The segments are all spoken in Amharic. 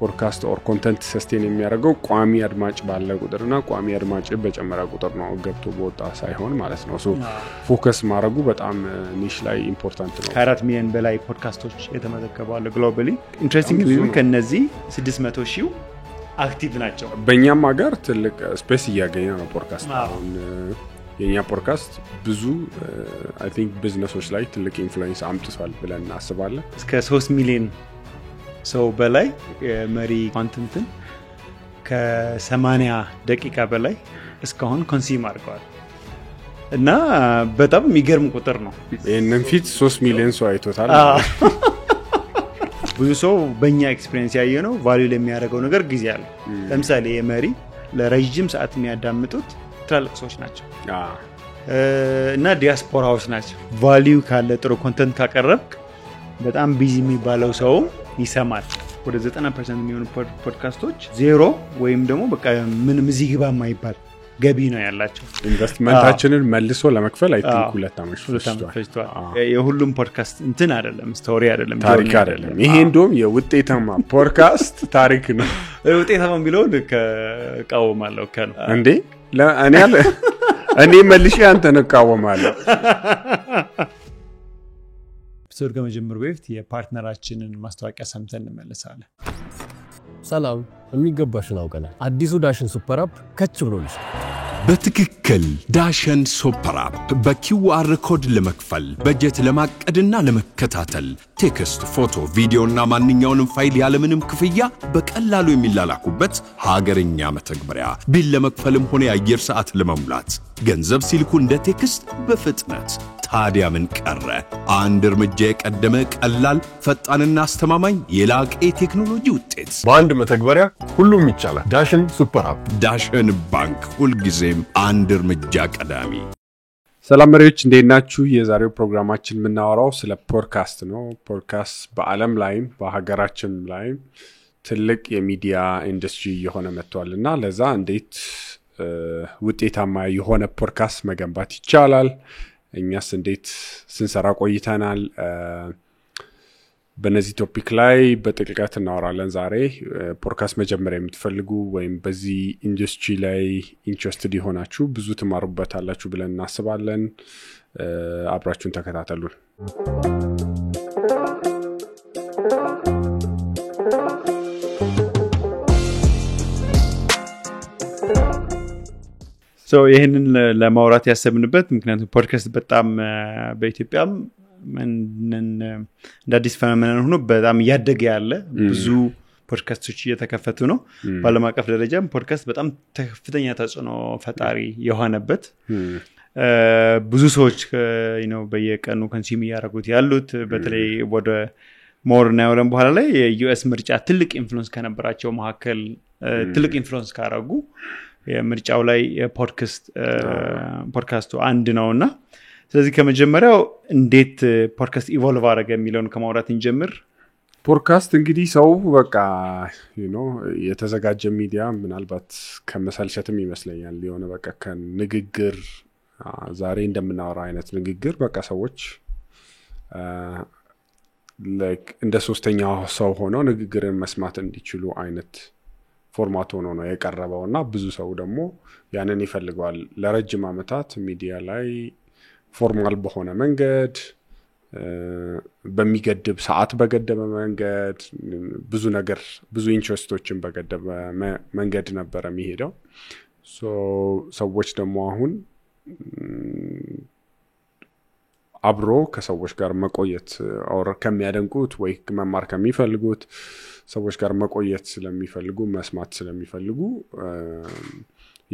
ፖድካስት ኦር ኮንተንት ሰስቴን የሚያደርገው ቋሚ አድማጭ ባለ ቁጥርና ቋሚ አድማጭ በጨመረ ቁጥር ነው ገብቶ በወጣ ሳይሆን ማለት ነው ሶ ፎከስ ማድረጉ በጣም ኒሽ ላይ ኢምፖርታንት ነው ከ4 ሚሊዮን በላይ ፖድካስቶች የተመዘገቡ አሉ ግሎባሊ ኢንትረስቲንግሊ ከነዚህ 600,000 አክቲቭ ናቸው በእኛም ሀገር ትልቅ ስፔስ እያገኘ ነው ፖድካስት አሁን የኛ ፖድካስት ብዙ አይ ቲንክ ቢዝነሶች ላይ ትልቅ ኢንፍሉዌንስ አምጥቷል ብለን እናስባለን እስከ 3 ሚሊዮን ሰው በላይ መሪ ኮንተንትን ከ80 ደቂቃ በላይ እስካሁን ኮንሱም አድርገዋል እና በጣም የሚገርም ቁጥር ነው ይሄንን ፊት 3 ሚሊዮን ሰው አይቶታል ብዙ ሰው በእኛ ኤክስፒሪየንስ ያየ ነው ቫልዩ ለሚያደርገው ነገር ጊዜ አለ ለምሳሌ የመሪ ለረጅም ሰዓት የሚያዳምጡት ትላልቅ ሰዎች ናቸው እና ዲያስፖራዎች ናቸው ቫልዩ ካለ ጥሩ ኮንተንት ካቀረብክ በጣም ቢዚ የሚባለው ሰው ይሰማል ወደ 90% የሚሆኑ ፖድካስቶች ዜሮ ወይም ደግሞ በቃ ምንም እዚህ ግባ የማይባል ገቢ ነው ያላቸው ኢንቨስትመንታችንን መልሶ ለመክፈል አይ ቲንክ 2 ዓመት ፈጅቷል የሁሉም ፖድካስት እንትን አይደለም ስቶሪ አይደለም ታሪክ አይደለም ይሄ እንደውም የውጤታማ ፖድካስት ታሪክ ነው ውጤታማ ቢለው ከቃወማለሁ ከነ እንዴ እኔ መልሼ አንተ ነቃወማለሁ ኤፒሶድ ከመጀመሩ በፊት የፓርትነራችንን ማስታወቂያ ሰምተን እንመለሳለን ሰላም የሚገባሽን አውቀናል አዲሱ ዳሽን ሱፐር አፕ ከች ብሎልሽ በትክክል ዳሽን ሱፐር አፕ በኪውአር ኮድ ለመክፈል በጀት ለማቀድና ለመከታተል ቴክስት ፎቶ ቪዲዮና ማንኛውንም ፋይል ያለምንም ክፍያ በቀላሉ የሚላላኩበት ሀገርኛ መተግበሪያ ቢል ለመክፈልም ሆነ የአየር ሰዓት ለመሙላት ገንዘብ ሲልኩ እንደ ቴክስት በፍጥነት ታዲያ ምን ቀረ አንድ እርምጃ የቀደመ ቀላል ፈጣንና አስተማማኝ የላቀ ቴክኖሎጂ ውጤት በአንድ መተግበሪያ ሁሉም ይቻላል ዳሽን ሱፐር አፕ ዳሽን ባንክ ሁልጊዜም አንድ እርምጃ ቀዳሚ ሰላም መሪዎች እንዴት ናችሁ የዛሬው ፕሮግራማችን የምናወራው ስለ ፖድካስት ነው ፖድካስት በአለም ላይም በሀገራችን ላይም ትልቅ የሚዲያ ኢንዱስትሪ የሆነ መጥቷልና ለዛ እንዴት ውጤታማ የሆነ ፖድካስት መገንባት ይቻላል እኛስ እንዴት ስንሰራ ቆይተናል በነዚህ ቶፒክ ላይ በጥልቀት እናወራለን ዛሬ ፖድካስት መጀመሪያ የምትፈልጉ ወይም በዚህ ኢንዱስትሪ ላይ ኢንትረስትድ የሆናችሁ ብዙ ትማሩበታላችሁ ብለን እናስባለን አብራችሁን ተከታተሉን ሶ ይሄንን ለማውራት ያሰብንበት ምክንያቱም ፖድካስት በጣም በኢትዮጵያም እንደ አዲስ ፈኖሜናል ሆኖ በጣም ያደገ ያለ ብዙ ፖድካስቶች እየተከፈቱ ነው በዓለም አቀፍ ደረጃም ፖድካስት በጣም ከፍተኛ ተጽዕኖ ፈጣሪ የሆነበት ብዙ ሰዎች በየቀኑ ኮንሱም ያደርጉት ያሉት በተለይ ወደ ሞር ነው ያለን በኋላ ላይ የዩኤስ ምርጫ ትልቅ ኢንፍሉዌንስ ከነበራቸው መካከል ትልቅ ኢንፍሉዌንስ ካረጉ የምርጫው ላይ ፖድካስቱ አንድ ነውና ስለዚህ ከመጀመሪያው እንዴት ፖድካስት ኢቮልቭ አደረገ የሚለውን ከማውራት እንጀምር ፖድካስት እንግዲህ ሰው በቃ የተዘጋጀ ሚዲያ ምናልባት ከመሰልቸትም ይመስለኛል የሆነ በቃ ከንግግር ዛሬ እንደምናወራ አይነት ንግግር በቃ ሰዎች እንደ ሶስተኛው ሰው ሆነው ንግግርን መስማት እንዲችሉ አይነት ፎርማት ሆኖ ነው የቀረበውና ብዙ ሰው ደግሞ ያንን ይፈልጋል ለረጅም አመታት ሚዲያ ላይ ፎርማል በሆነ መንገድ በሚገድብ ሰዓት በገደበ መንገድ ብዙ ኢንትረስቶችን በገደበ መንገድ ነበር የሚሄደው ሰዎች ደግሞ አሁን አብሮ ከሰዎች ጋር መቆየት ኦር ከሚያደንቁት ወይ መማር ከሚፈልጉት ሰዎች ጋር መቆየት ስለሚፈልጉ መስማት ስለሚፈልጉ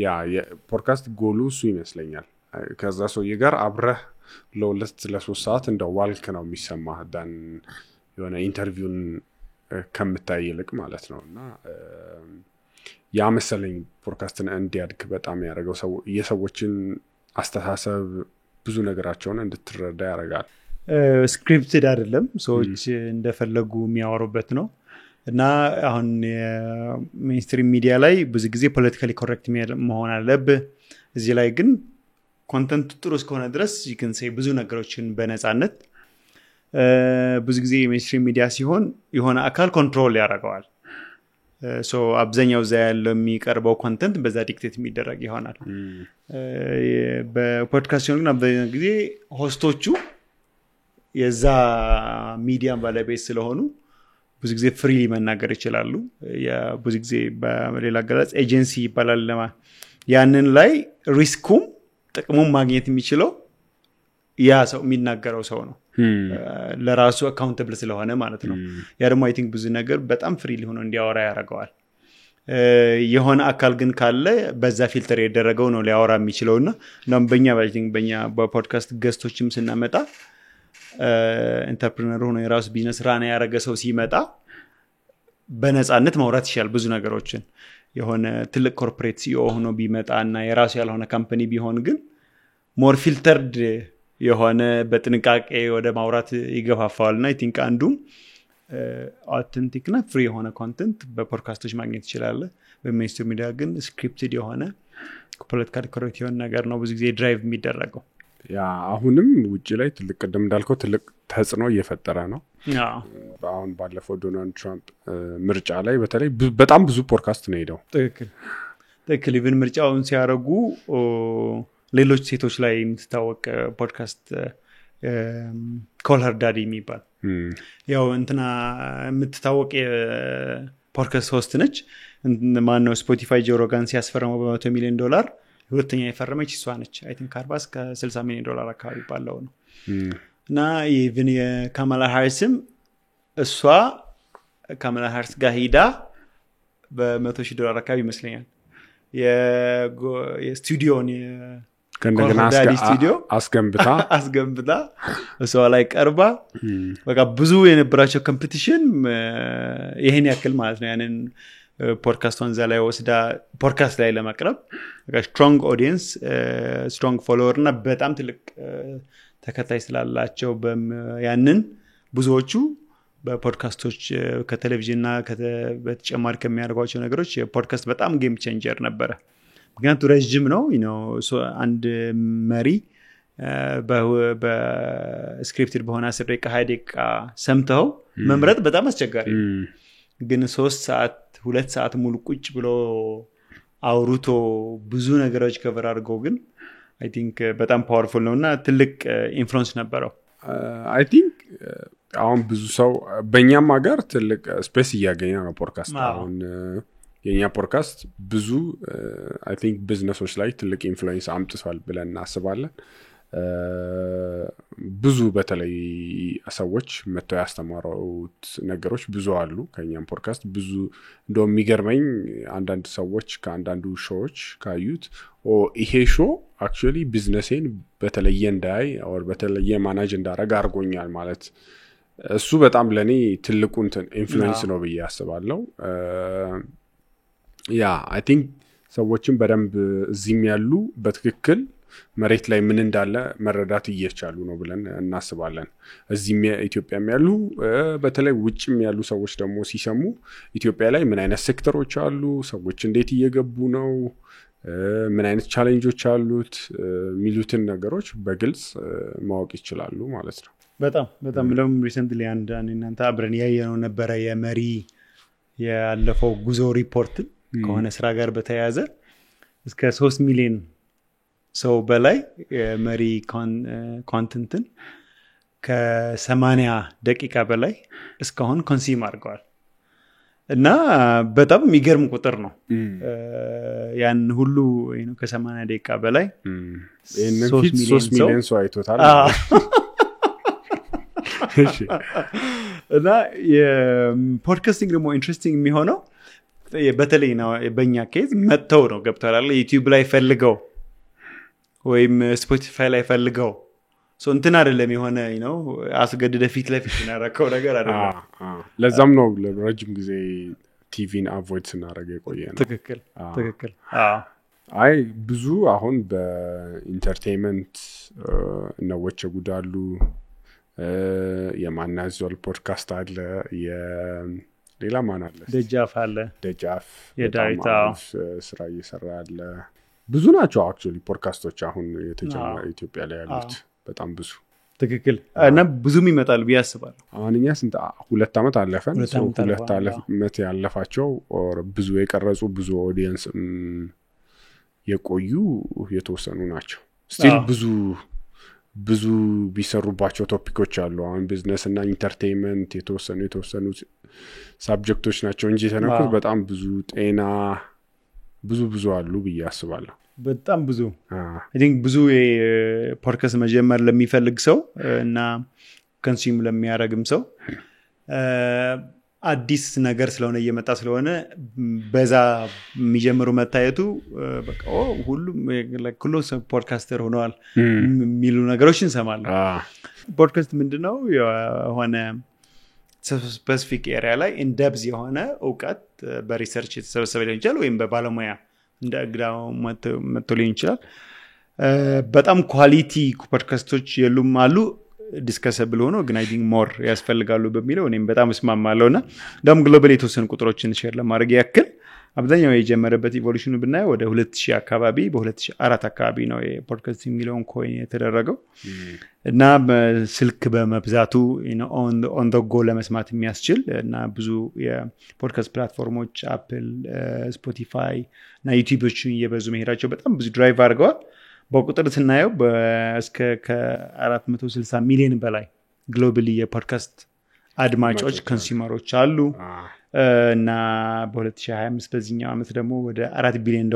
የፖድካስት ጎሉ እሱ ይመስለኛል ከዛ ሰውዬ ጋር አብረህ ለ2-3 ሰዓት እንደ ዋልክ ነው የሚሰማህ ዳን የሆነ ኢንተርቪውን ከምታይ ይልቅ ማለት ነውና ያ መሰለኝ ፖድካስትን እንዲያድግ በጣም ያደረገው የሰዎችን አስተሳሰብ ብዙ ነገራቸውን እንድትረዳ ያደርጋል ስክሪፕትድ አይደለም ሰዎች እንደፈለጉ የሚያወሩበት ነው እና አሁን ሜንስትሪም ሚዲያ ላይ ብዙ ጊዜ ፖለቲካሊ ኮሬክት መሆን አለበት እዚህ ላይ ግን ኮንተንት ጥሩ እስከሆነ ድረስ you can say ብዙ ነገሮችን በነፃነት ብዙ ጊዜ ሜንስትሪም ሚዲያ ሲሆን የሆነ አካል ኮንትሮል ያደርገዋል ሶ አብዛኛው እዛ ያለው የሚቀርበው ኮንተንት በዛ ዲክቴት የሚደረግ ይሆናል። በፖድካስት ግን አብዛኛው ጊዜ ሆስቶቹ የዛ ሚዲያ ባለቤት ስለሆኑ ብዙ ጊዜ ፍሪ መናገር ይችላሉ። ብዙ ጊዜ በሌላ አገላለጽ ኤጀንሲ ይባላል። ያንን ላይ ሪስኩም ጥቅሙም ማግኘት የሚችለው ያ ሰው የሚናገረው ሰው ነው ለራሱ አካውንታብል ስለሆነ ማለት ነው። ያ ደግሞ አይ ቲንክ ብዙ ነገር በጣም ፍሪ ሊሆን እንዲያወራ ያደርገዋል። የሆነ አካል ግን ካለ በዛ ፊልተር ያደረገው ነው ሊያወራ የሚችለውና እንደውም በእኛ በፖድካስት ገስቶችም ስናመጣ ኢንተርፕረነር ሆኖ የራሱ ቢዝነስ ራና ያደረገ ሰው ሲመጣ በነፃነት ማውራት ይችላል ብዙ ነገሮችን። የሆነ ትልቅ ኮርፖሬት ሲኦ ሆኖ ቢመጣና የራሱ ያልሆነ ካምፓኒ ቢሆን ግን ሞር ፊልተርድ የሆነ በጥንቃቄ ወደ ማውራት ይገፋፋዋልና አይ ቲንክ አንዱም አውተንቲክ እና ፍሪ የሆነ ኮንተንት በፖድካስቶች ማግኘት ይችላል። በሜንስትሪም ሚዲያ ግን ስክሪፕትድ የሆነ ፖለቲካል ኮሬክት የሆነ ነገር ነው ብዙ ጊዜ ድራይቭ የሚደረገው። ያ አሁንም ውጭ ላይ ትልቅ ቅድም እንዳልከው ትልቅ ተጽዕኖ እየፈጠረ ነው። አሁን ባለፈው ዶናልድ ትራምፕ ምርጫ ላይ በተለይ በጣም ብዙ ፖድካስት ነው ሄደው። ትክክል ኢቭን ምርጫውን ሲያደርጉ ሌሎች ሴቶች ላይ የምትታወቅ ፖድካስት ኮል ሄር ዳዲ የሚባል ያው እንትና የምትታወቅ ፖድካስት ሆስት ነች። ማነው ስፖቲፋይ ጆ ሮጋን ሲያስፈርመው $100 ሚሊዮን ሁለተኛ የፈረመች እሷ ነች። አይ ቲንክ 40 እስከ $60 ሚሊዮን አካባቢ ባለው ነው። እና ኢቭን የካማላ ሃሪስም እሷ ካማላ ሃሪስ ጋር ሄዳ $100,000 አካባቢ ይመስለኛል የስቱዲዮን ከእንደገና አስገንብታ እሷ ላይ ቀርባ በቃ ብዙ የነበራቸው ኮምፒቲሽን ይሄን ያክል ማለት ነው። ያንን ፖድካስቱን እዛ ላይ ወስዳ ፖድካስት ላይ ለማቅረብ በቃ ስትሮንግ ኦዲየንስ ስትሮንግ ፎሎወር እና በጣም ትልቅ ተከታይ ስላላቸው ያንን ብዙዎቹ በፖድካስቶች ከቴሌቪዥንና በተጨማሪ ከሚያደርጓቸው ነገሮች የፖድካስት በጣም ጌም ቼንጀር ነበረ። ምክንያቱም ረጅም ነው አንድ መሪ በስክሪፕትድ በሆነ 10 ደቂቃ 20 ደቂቃ ሰምተው መምረጥ በጣም አስቸጋሪ ነው። ግን 3 ሰዓት 2 ሰዓት ሙሉ ቁጭ ብሎ አውሩቶ ብዙ ነገሮች ከቨር አድርገው ግን አይ ቲንክ በጣም ፓወርፉል ነውና ትልቅ ኢንፍሉዌንስ ነበረው። አይ ቲንክ አሁን ብዙ ሰው በእኛም ሀገር ትልቅ ስፔስ እያገኘ ነው ፖድካስት። አሁን የኛ ፖድካስት ብዙ አይ ቲንክ ቢዝነሶች ላይ ትልቅ ኢንፍሉዌንስ አምጥቷል ብለን እናስባለን። ብዙ በተለይ ሰዎች መተው ያስተማሩት ነገሮች ብዙ አሉ ከኛም ፖድካስት። ብዙ እንደው የሚገርመኝ አንዳንድ ሰዎች ከአንዳንዱ ሾዎች ካዩት ይሄ ሾው አክቹዋሊ ቢዝነሴን በተለየ እንዳይ ኦር በተለየ ማናጅ እንዳረጋ አርጎኛል ማለት እሱ በጣም ለኔ ትልቁ ኢንፍሉዌንስ ነው ብዬ አስባለሁ። ያ አይ ቲንክ ሰዎችን በደንብ እዚህም ያሉ በትክክል መሬት ላይ ምን እንዳለ መረዳት እየቻሉ ነው ብለን እናስባለን። እዚህም ኢትዮጵያም ያሉ በተለይ ውጭም ያሉ ሰዎች ደግሞ ሲሰሙ ኢትዮጵያ ላይ ምን አይነት ሴክተሮች አሉ፣ ሰዎች እንዴት እየገቡ ነው፣ ምን አይነት ቻሌንጆች አሉት የሚሉትን ነገሮች በግልጽ ማወቅ ይችላሉ ማለት ነው። በጣም ለምን ሪሰንትሊ እናንተ አብረን ያየነው ነበረ የመሪ ያለፈው ጉዞ ሪፖርት ከሆነ ስራ ጋር በተያያዘ እስከ 3 ሚሊዮን ሰው በላይ የመሪ ኮንተንትን ከ80 ደቂቃ በላይ እስካሁን ኮንሱም አድርገዋል እና በጣም የሚገርም ቁጥር ነው። ያን ሁሉ ከ80 ደቂቃ በላይ 3 ሚሊዮን ሰው አይቶታል። እሺ እና የፖድካስቲንግ ደግሞ ኢንትረስቲንግ የሚሆነው በተለይ ነው በእኛ ኬዝ መተው ነው ገብቷል ዩቲዩብ ላይ ፈልገው ወይም ስፖቲፋይ ላይ ፈልገው እንትን አይደለም የሆነ አስገድደ ፊት ለፊት እናረከው ነገር አይደለም። ለዛም ነው ለረጅም ጊዜ ቲቪን አቮይድ ስናረገ የቆየነው። ትክክል አይ ብዙ አሁን በኢንተርቴይንመንት ነውዎች ጉዳሉ የማናዞል ፖድካስት አለ ሌላ ማን አለ ደጃፍ የዳይታ ስራ እየሰራ አለ ብዙ ናቸው አክቹዋሊ ፖድካስቶች አሁን የተጀመረ ኢትዮጵያ ላይ ያሉት በጣም ብዙ። ትክክል እና ብዙም ይመጣል ብዬ አስባለሁ። አሁን እኛ ስንት 2 ዓመት አለፈን። 2 ዓመት ያለፋቸው ብዙ የቀረጹ ብዙ ኦዲየንስ የቆዩ የተወሰኑ ናቸው። ስቲል ብዙ ቢሰሩባቸው ቶፒኮች አሉ። አሁን ቢዝነስ እና ኢንተርቴይንመንት የተወሰኑ ሳብጀክቶች ናቸው እንጂ የተነኩት በጣም ብዙ ጤና ብዙ አሉ ብዬ አስባለሁ። በጣም ብዙ አይ ቲንክ ብዙ ፖድካስት መጀመር ለሚፈልግ ሰው እና ኮንሱም ለሚያደርግም ሰው አዲስ ነገር ስለሆነ እየመጣ ስለሆነ በዛ የሚጀምሩ መታየቱ በቃ ሁሉም ፖድካስተር ሆነዋል የሚሉ ነገሮችን እንሰማለን። ፖድካስት ምንድነው? የሆነ ስፔሲፊክ ኤሪያ ላይ ኢንደብዝ የሆነ እውቀት በሪሰርች የተሰበሰበ ሊሆን ይችላል ወይም በባለሙያ እንደ እግዳው መጥቶ ሊሆን ይችላል። በጣም ኳሊቲ ፖድካስቶች የሉም አሉ ዲስከሰብል ሆኖ ግን አይ ቲንክ ሞር ያስፈልጋሉ በሚለው እኔም በጣም እስማማለሁና ደም ግሎባል የተወሰኑ ቁጥሮችን ሼር ለማድረግ ያክል አብዛኛው የጀመረበት ኢቮሉሽኑ ብናየው ወደ 2000 አካባቢ በ2004 አካባቢ ነው የፖድካስት የሚለውን ኮይን የተደረገው እና ስልክ በመብዛቱ ኦን ዘ ጎ ለመስማት የሚያስችል እና ብዙ የፖድካስት ፕላትፎርሞች አፕል፣ ስፖቲፋይ እና ዩቲዩቦችን እየበዙ መሄዳቸው በጣም ብዙ ድራይቭ አድርገዋል። በቁጥር ስናየው እስከ ከ460 ሚሊዮን በላይ ግሎባሊ የፖድካስት አድማጮች ኮንሱመሮች አሉ እና በ2025 በዚህኛው ዓመት ደግሞ ወደ $4 ቢሊዮን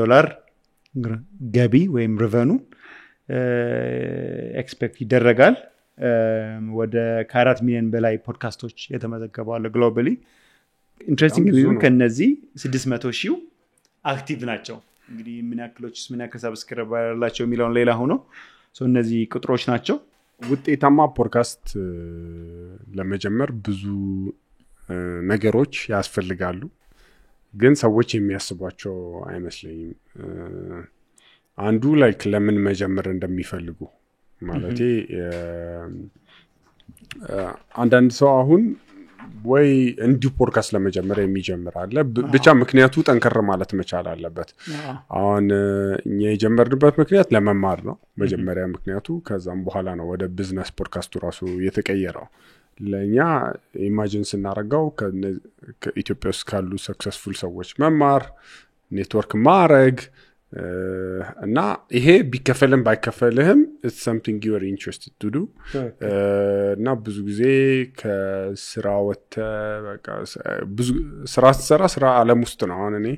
ገቢ ወይም ሬቨኑ ኤክስፔክት ይደረጋል። ወደ ከ4 ሚሊዮን በላይ ፖድካስቶች የተመዘገቡ አሉ ግሎባሊ። ኢንትረስቲንግ ሊሆን ከነዚህ 600,000 አክቲቭ ናቸው። እንግዲህ ምን ያክል ሰብስክራይብ ያላቸው የሚለውን ሌላ ሆኖ እነዚህ ቁጥሮች ናቸው። ውጤታማ ፖድካስት ለመጀመር ብዙ ነገሮች ያስፈልጋሉ፣ ግን ሰዎች የሚያስቧቸው አይመስለኝም። አንዱ ላይክ ለምን መጀመር እንደሚፈልጉ ማለቴ አንዳንድ ሰው አሁን ወይ እንዲሁ ፖድካስት ለመጀመር የሚጀምር አለ። ብቻ ምክንያቱ ጠንከር ማለት መቻል አለበት። አሁን እኛ የጀመርንበት ምክንያት ለመማር ነው መጀመሪያ ምክንያቱ። ከዛም በኋላ ነው ወደ ቢዝነስ ፖድካስቱ ራሱ የተቀየረው። ለኛ ኢማጂን ስናረጋው ከኢትዮጵያ ውስጥ ካሉ ሰክሰስፉል ሰዎች መማር፣ ኔትወርክ ማድረግ እና ይሄ ቢከፈልም ባይከፈልህም it's something you are interested to do እና ብዙ ጊዜ ከስራ ወጥተ በቃ ብዙ ስራ ዓለም ውስጥ ነው። አሁን እኔ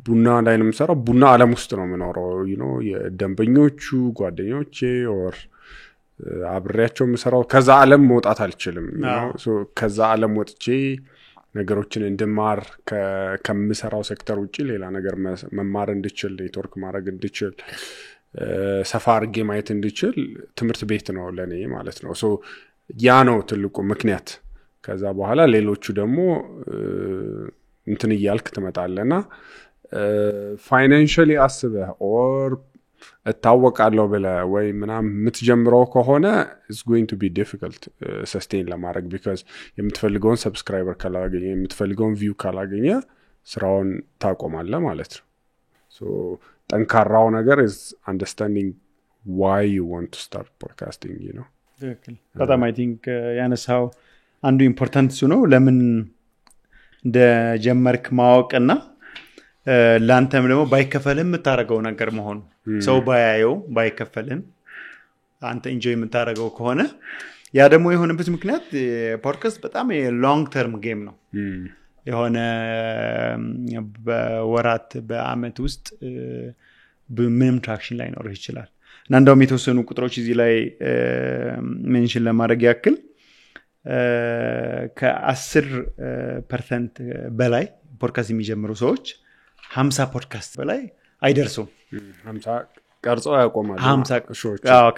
ቡና ላይ ነው የምሰራው። ቡና ዓለም ውስጥ ነው የምኖረው። የደንበኞቹ ጓደኞቼ or አብሬያቸው የምሰራው ከዛ ዓለም መውጣት አልችልም። ከዛ ዓለም ወጥቼ ነገሮችን እንድማር ከምሰራው ሴክተር ውጪ ሌላ ነገር መማር እንድችል፣ ኔትወርክ ማድረግ እንድችል፣ ሰፋ አድርጌ ማየት እንድችል ትምህርት ቤት ነው ለኔ ማለት ነው። ያ ነው ትልቁ ምክንያት። ከዛ በኋላ ሌሎቹ ደግሞ እንትን እያልክ ትመጣለና ፋይናንሻሊ አስበህ ኦር እታወቃለሁ ብለህ ወይ ምናምን የምትጀምረው ከሆነ it's going to be difficult sustain ለማድረግ because የምትፈልገውን ሰብስክራይበር ካላገኘ የምትፈልገውን ቪው ካላገኘ ስራውን ታቆማለህ ማለት ነው። ጠንካራው ነገር is understanding why you want to start podcasting, you know. በጣም I think ያነሳው አንዱ ኢምፖርታንት እሱ ነው። ለምን እንደጀመርክ ማወቅና ላንተም ደግሞ ባይከፈልም የምታረገው ነገር መሆኑ ሰው ባያየው ባይከፈልም አንተ ኢንጆይ የምታረገው ከሆነ ያ ደግሞ የሆነበት ምክንያት ፖድካስት በጣም የሎንግ ተርም ጌም ነው። የሆነ በወራት በአመት ውስጥ ምንም ትራክሽን ላይ ኖር ይችላል እና እንደውም የተወሰኑ ቁጥሮች እዚህ ላይ ሜንሽን ለማድረግ ያክል ከ10% በላይ ፖድካስት የሚጀምሩ ሰዎች 50 ፖድካስት በላይ አይደርሱም። 50 ቀርጸው ያቆማሉ። 50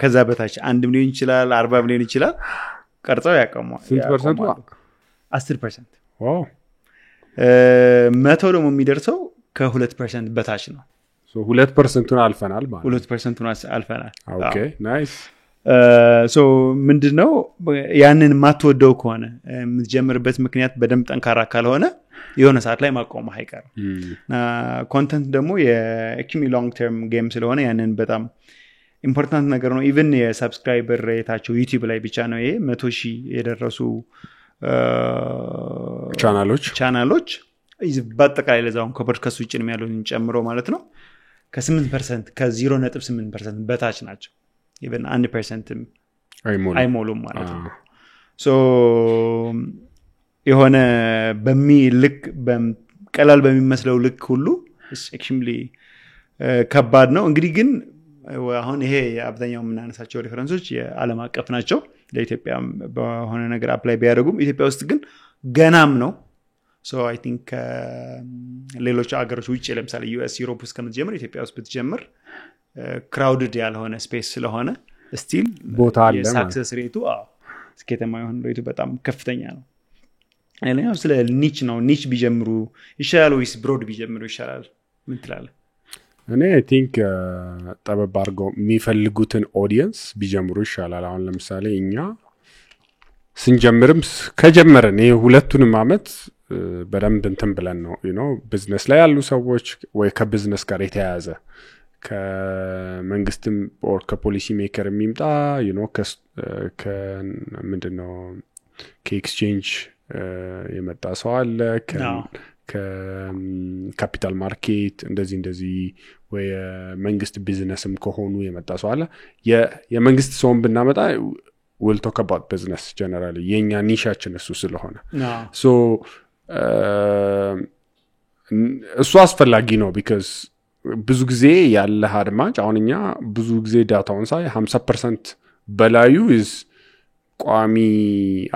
ከዛ በታች 1 ሚሊዮን ይችላል 40 ሚሊዮን ይችላል ቀርጸው ያቆማሉ። 10%። ዋው 100 ደግሞ የሚደርሰው ከ2% በታች ነው። 2%ን አልፈናል ማለት 2%ን አልፈናል። ኦኬ ናይስ። ምንድነው ያንን ማትወደው ከሆነ የምትጀምርበት ምክንያት በደንብ ጠንካራ ካልሆነ የሆነ ሰዓት ላይ ማቆም አይቀርም። ኮንተንት ደግሞ የኤክስትሪም ሎንግ ተርም ጌም ስለሆነ ያንን በጣም ኢምፖርታንት ነገር ነው ኢቭን የሰብስክራይበር ሬታቸው ዩቲዩብ ላይ ብቻ ነው ይሄ 100,000 የደረሱ ቻናሎች በአጠቃላይ ለዛውን ከፖድካስት ውጭ ነው ያሉትን ጨምሮ ማለት ነው ከ8% ከ0.8% በታች ናቸው ኢቭን 1% አይሞሉም ማለት ነው ሶ የሆነ በሚልክ ቀላል በሚመስለው ልክ ሁሉ extremely ከባድ ነው እንግዲህ ግን አሁን ይሄ አብዛኛው ምናነሳቸው ሪፈረንሶች የዓለም አቀፍ ናቸው ለኢትዮጵያ በሆነ ነገር አፕላይ ቢያደርጉም ኢትዮጵያ ውስጥ ግን ገናም ነው so I think ሌሎች አገሮች ውጪ ለምሳሌ US ዩሮፕ ውስጥ ከምትጀምር ኢትዮጵያ ውስጥ ብትጀምር ክራውድድ ያልሆነ ስፔስ ስለሆነ still ቦታ አለ የሳክሰስ ሬቱ ስኬታማ የሆነ ሬቱ በጣም ከፍተኛ ነው አይለኛው ስለ ኒች ነው ኒች ቢጀምሩ ይሻላል ወይስ ብሮድ ቢጀምሩ ይሻላል ምን ትላለህ እኔ I think ጠበብ አድርገው የሚፈልጉትን ኦዲየንስ ቢጀምሩ ይሻላል አሁን ለምሳሌ እኛ ስንጀምርም ከጀመረን ይሄ ሁለቱንም አመት በደንብ እንትን ብለን ነው ቢዝነስ ላይ ያሉ ሰዎች ወይ ከቢዝነስ ጋር የተያያዘ ከመንግስትም or ከፖሊሲ ሜከር የሚምጣ ምንድነው ከኤክስቼንጅ የመጣ ሰው አለ ከካፒታል ማርኬት እንደዚህ ወይ መንግስት ቢዝነስም ከሆኑ የመጣ ሰው አለ የመንግስት ሰውን ብናመጣ we'll talk about business generally የኛ ኒሻችን እሱ ስለሆነ so እሱ አስፈላጊ ነው because ብዙ ጊዜ ያለ አድማጭ አሁንኛ ብዙ ጊዜ ዳታውን ሳይ 50% በላዩ ቋሚ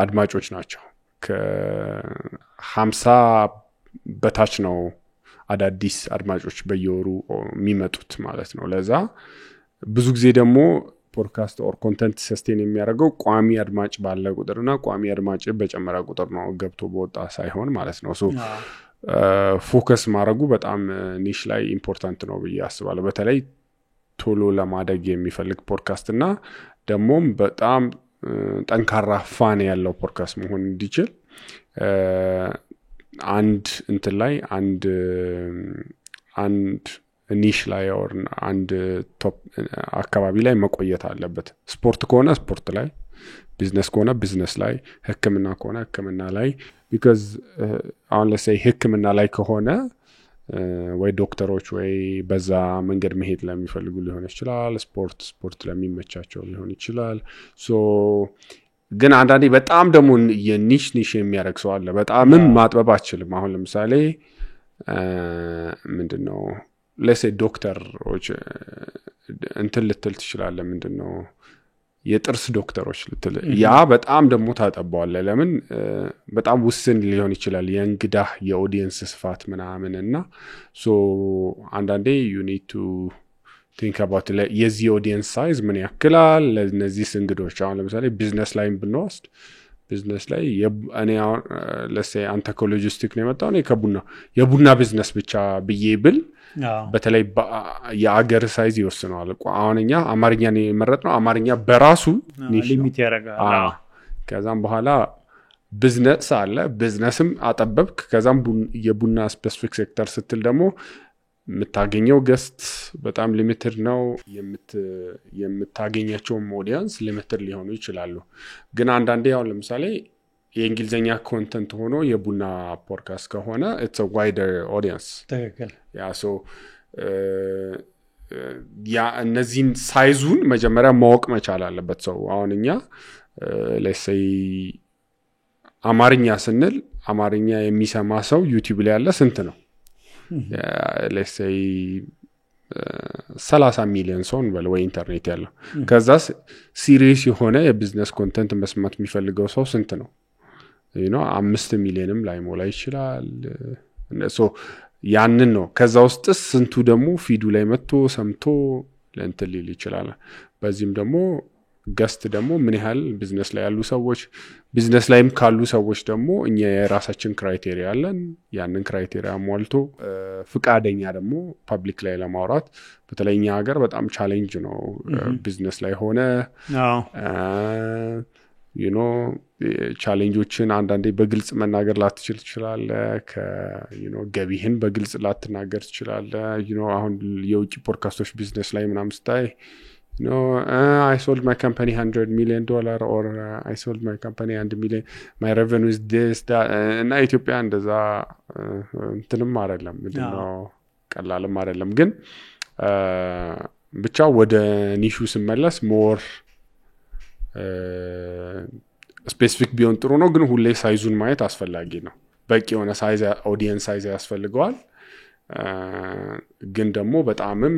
አድማጮች ናቸው ከ50 በታች ነው አዳዲስ አድማጮች በየወሩ የሚመጡት ማለት ነው ለዛ ብዙ ጊዜ ደግሞ ፖድካስት ኦር ኮንተንት ሰስቴን የሚያደርገው ቋሚ አድማጭ ባለ ቁጥርና ቋሚ አድማጭ በጨመረ ቁጥር ነው ገብቶ በወጣ ሳይሆን ማለት ነው ሶ ፎከስ ማድረጉ በጣም ኒሽ ላይ ኢምፖርታንት ነው ብዬ አስባለሁ በተለይ ቶሎ ለማደግ የሚፈልግ ፖድካስት እና ደሞም በጣም ጠንካራ ፋን ያለው ፖድካስት መሆን እንዲችል አንድ እንትን ላይ አንድ ኒሽ ላይ or አንድ ቶፕ አካባቢ ላይ መቆየት አለበት ስፖርት ከሆነ ስፖርት ላይ ቢዝነስ ከሆነ ቢዝነስ ላይ ህክምና ከሆነ ህክምና ላይ because አሁን ለሰይ ህክምና ላይ ከሆነ ወይ ዶክተሮች ወይ በዛ መንገድ መሄድ ለሚፈልጉ ሊሆን ይችላል ስፖርት ለሚመቻቸው ሊሆን ይችላል ሶ ግን አንዳንዴ በጣም ደግሞ የኒሽ የሚያደርግ ሰው አለ በጣምም ማጥበብ አችልም አሁን ለምሳሌ ምንድነው ለሴ ዶክተሮች እንትን ልትል ትችላለ ምንድነው የጥርስ ዶክተሮች ልትል ያ በጣም ደግሞ ታጠባዋለ ለምን በጣም ውስን ሊሆን ይችላል የእንግዳ የኦዲየንስ ስፋት ምናምንና ሶ አንዳንዴ you need to think about የዚህ ኦዲየንስ ሳይዝ ምን ያክላል ለነዚህ እንግዶች አሁን ለምሳሌ ቢዝነስ ላይ ብንወስድ ቢዝነስ ላይ እኔ ለሴ አንታኮሎጂስቲክ ነው የመጣው ነው የቡና ቢዝነስ ብቻ ብዬብል በተለይ የአገር ሳይዝ ይወስነዋል አሁንኛ አማርኛ ነው የመረጥነው አማርኛ በራሱ ሊሚት ያደርጋል ከዛም በኋላ ቢዝነስ አለ ቢዝነስም አጠበብክ ከዛም የቡና ስፔሲፊክ ሴክተር ስትል ደግሞ የምታገኘው ገስት በጣም ሊሚትድ ነው የምታገኛቸው ኦዲየንስ ሊሚትድ ሊሆኑ ይችላሉ ግን አንዳንዴ አሁን ለምሳሌ የእንግሊዘኛ ኮንተንት ሆኖ የቡና ፖድካስት ከሆነ it's a wider audience ተከክል ያ ሶ ያ እነዚህን ሳይዙን መጀመሪያ ማወቅ መቻል አለበት ሰው አሁንኛ let's say አማርኛ ስንል አማርኛ የሚሰማ ሰው ዩቲዩብ ላይ ያለ ስንት ነው let's say 30 ሚሊዮን ሰው ነው ወይ ኢንተርኔት ያለው ከዛስ ሲሪየስ የሆነ የቢዝነስ ኮንተንት መስማት የሚፈልገው ሰው ስንት ነው 5 ሚሊዮንም ላይ ሞላ ይችላል ሶ ያንን ነው ከዛ ውስጥ ስንቱ ደግሞ ፊዱ ላይ መጥቶ ሰምቶ ለእንትን ሊል ይችላል በዚህም ደግሞ ገስት ደግሞ ምን ያህል ቢዝነስ ላይ ያሉ ሰዎች ቢዝነስ ላይም ካሉ ሰዎች ደግሞ እኛ የራሳችን ክራይቴሪያ አለን ያንን ክራይቴሪያ ሟልቶ ፍቃደኛ ደግሞ ፐብሊክ ላይ ለማውራት በተለይኛ ሀገር በጣም ቻሌንጅ ነው ቢዝነስ ላይ ሆነ ቻሌንጆችን አንዳንዴ በግልጽ መናገር ላትችል ይችላል ገቢህን በግልጽ ላትናገር ይችላል አሁን የውጭ ፖድካስቶች ቢዝነስ ላይ ምናምን ስታይ no, I sold my company $100 million or I sold my company $1 million, my revenue is this that እና ኢትዮጵያ እንደዛ እንትንም አይደለም ምንድነው ቀላልም አይደለም ግን ብቻ ወደ ኒሹ ስመለስ ሞር ስፔሲፊክ ቢሆን ጥሩ ነው ግን ሁሌ ሳይዙን ማየት አስፈላጊ ነው በቂ የሆነ ሳይዝ ኦዲየንስ ሳይዝ ያስፈልገዋል ግን ደግሞ በጣምም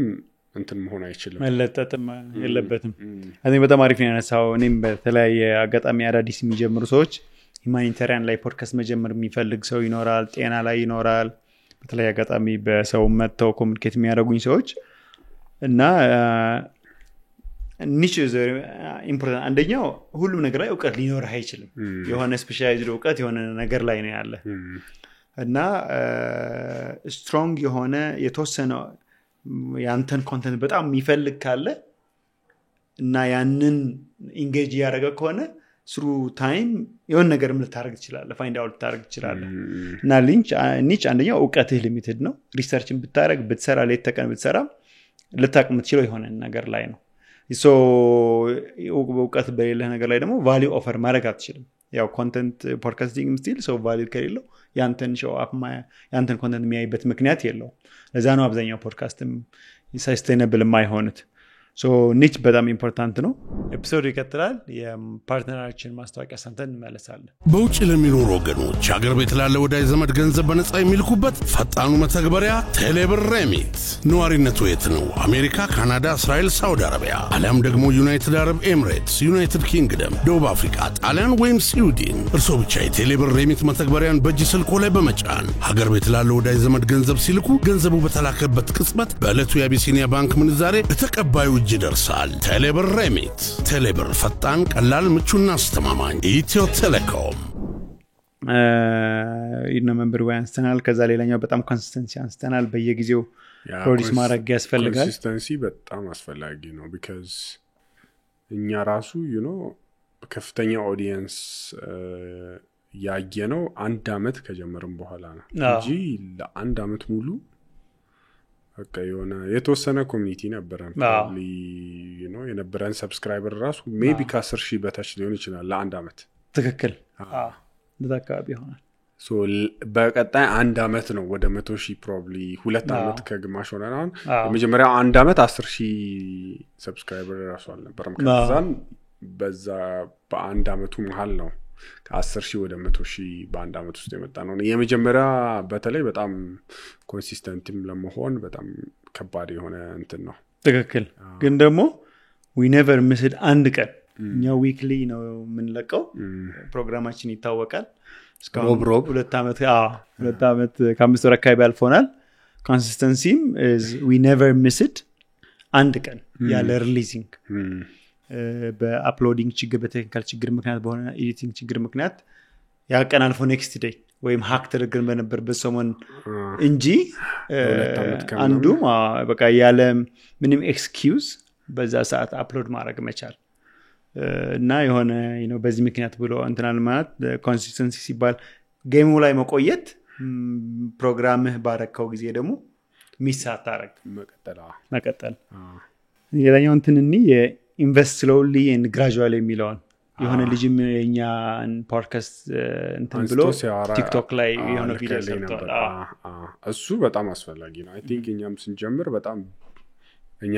እንትን መሆን አይችልም መለጠጥም የለበትም እኔ በጣም አሪፍ ነው ያነሳው እኔም በተለያየ አጋጣሚ አዳዲስ የሚጀምሩ ሰዎች ሁማኒታሪያን ላይ ፖድካስት መጀመር የሚፈልግ ሰው ይኖራል ጤና ላይ ይኖራል በተለያየ አጋጣሚ በሰው መጥተው ኮሙኒኬት የሚያደርጉኝ ሰዎች እና ኒች ኢምፖርታንት አንደኛው ሁሉም ነገር ላይ ዕውቀት ሊኖርህ አይችልም የሆነ ስፔሻላይዝድ ዕውቀት የሆነ ነገር ላይ ነው ያለ እና ስትሮንግ የሆነ የተወሰነ ያንተን ኮንተንት በጣም የሚፈልግ ካለ እና ያንን ኢንጌጅ ያደረገ ከሆነ ስሩ ታይም የሆነ ነገር ልታደርግ ትችላለህ ፋይንድ አውት ልታደርግ ትችላለህ እና ኒች አንደኛው ዕውቀትህ ሊሚትድ ነው ሪሰርችን ብታደርግ ብትሰራ ሌት ተቀን ብትሰራ ልታውቅ የምትችለው የሆነ ነገር ላይ ነው ሶ ዕውቀት በሌለህ ነገር ላይ ደግሞ ቫልዩ ኦፈር ማድረግ አትችልም ያው ኮንተንት ፖድካስቲንግ ስቲል ሰው ቫልዩ ከሌለው ያንተን ሾው አፕ ያንተን ኮንተንት የሚያይበት ምክንያት የለው ለዛ ነው አብዛኛው ፖድካስትም ሰስቴይነብል የማይሆኑት ሶ ኒች በጣም ኢምፖርታንት ነው ኤፒሶድ ይቀጥላል የፓርትነራችን ማስታወቂያ ሰምተን እንመለሳለን በውጭ ለሚኖሩ ወገኖች አገር ቤት ላለ ወዳጅ ዘመድ ገንዘብ በነፃ የሚልኩበት ፈጣኑ መተግበሪያ ቴሌብር ሬሚት ነዋሪነቱ የት ነው አሜሪካ ካናዳ እስራኤል ሳውዲ አረቢያ አሊያም ደግሞ ዩናይትድ አረብ ኤሚሬትስ ዩናይትድ ኪንግደም ደቡብ አፍሪካ ጣሊያን ወይም ስዊድን እርሶ ብቻ የቴሌብር ሬሚት መተግበሪያን በእጅ ስልኮ ላይ በመጫን ሀገር ቤት ላለ ወዳጅ ዘመድ ገንዘብ ሲልኩ ገንዘቡ በተላከበት ቅጽበት በዕለቱ የአቢሲኒያ ባንክ ምንዛሬ በተቀባዩ እጅ ይደርሳል ቴሌብር ሬሚት ቴሌብር ፈጣን ቀላል ምቹና አስተማማኝ ኢትዮ ቴሌኮም ነምበር 1 አንስተናል ከዛ ሌላኛው በጣም ኮንሲስተንሲ አንስተናል በየጊዜው ፕሮዲዩስ ማድረግ ያስፈልጋል ኮንሲስተንሲ በጣም አስፈላጊ ነው because እኛ ራሱ ከፍተኛ ኦዲየንስ ያየነው 1 አመት ከጀመረም በኋላ ነው እንጂ ለአንድ አመት ሙሉ በቃ የሆነ የተወሰነ ኮሚኒቲ ነበረን ፕሮባብሊ የነበረን ሰብስክራይበር ራሱ ሜቢ ከ10,000 በታች ሊሆን ይችላል ለአንድ አመት ትክክል ለታካቢ ይሆናል ሶ በቀጣይ 1 አመት ነው ወደ 100,000 ፕሮባብሊ 2 አመት ከግማሽ ሆነናል የመጀመሪያው 1 አመት 10,000 ሰብስክራይበር ራሱ አልነበረም ከዛን በዛ በአንድ አመቱ መሃል ነው ከ10,000 ወደ 100,000 በአንድ አመት ውስጥ የመጣ ነው የመጀመሪያ በተለይ በጣም ኮንሲስተንትም ለመሆን በጣም ከባድ የሆነ እንትን ነው ትክክል ግን ደግሞ we never missed አንድ ቀን እኛ ዊክሊ ነው የምንለቀው ፕሮግራማችን ይታወቃል እስካሁን 2 አመት ከ5 ወር አካባቢ አልፎናል ኮንሲስተንሲም is we never missed አንድ ቀን ያለ ሪሊዚንግ በአፕሎዲንግ ችግር በቴክኒካል ችግር ምክንያት በሆነ ኤዲቲንግ ችግር ምክንያት ያቀን አልፎ ኔክስት ዴይ ወይም ሃክ ተደርገን በነበርበት ሰሞን እንጂ አንዱ በቃ ያለ ምንም ኤክስኪውዝ በዛ ሰዓት አፕሎድ ማድረግ መቻል እና የሆነ በዚህ ምክንያት ብሎ እንትናል ማለት ኮንሲስተንሲ ሲባል ጌሙ ላይ መቆየት ፕሮግራምህ ባረከው ጊዜ ደግሞ ሚሳት ታረግ መቀጠል የላኛው እንትንኒ ኢንቨስት ስሎሊ ኤንድ ግራጁዋሊ የሚለውን የሆነ ልጅም የኛን ፖድካስት እንትን ብሎ ቲክቶክ ላይ የሆነ ቪዲዮ ሰርቷል እሱ በጣም አስፈላጊ ነው አይ ቲንክ እኛም ስንጀምር በጣም እኛ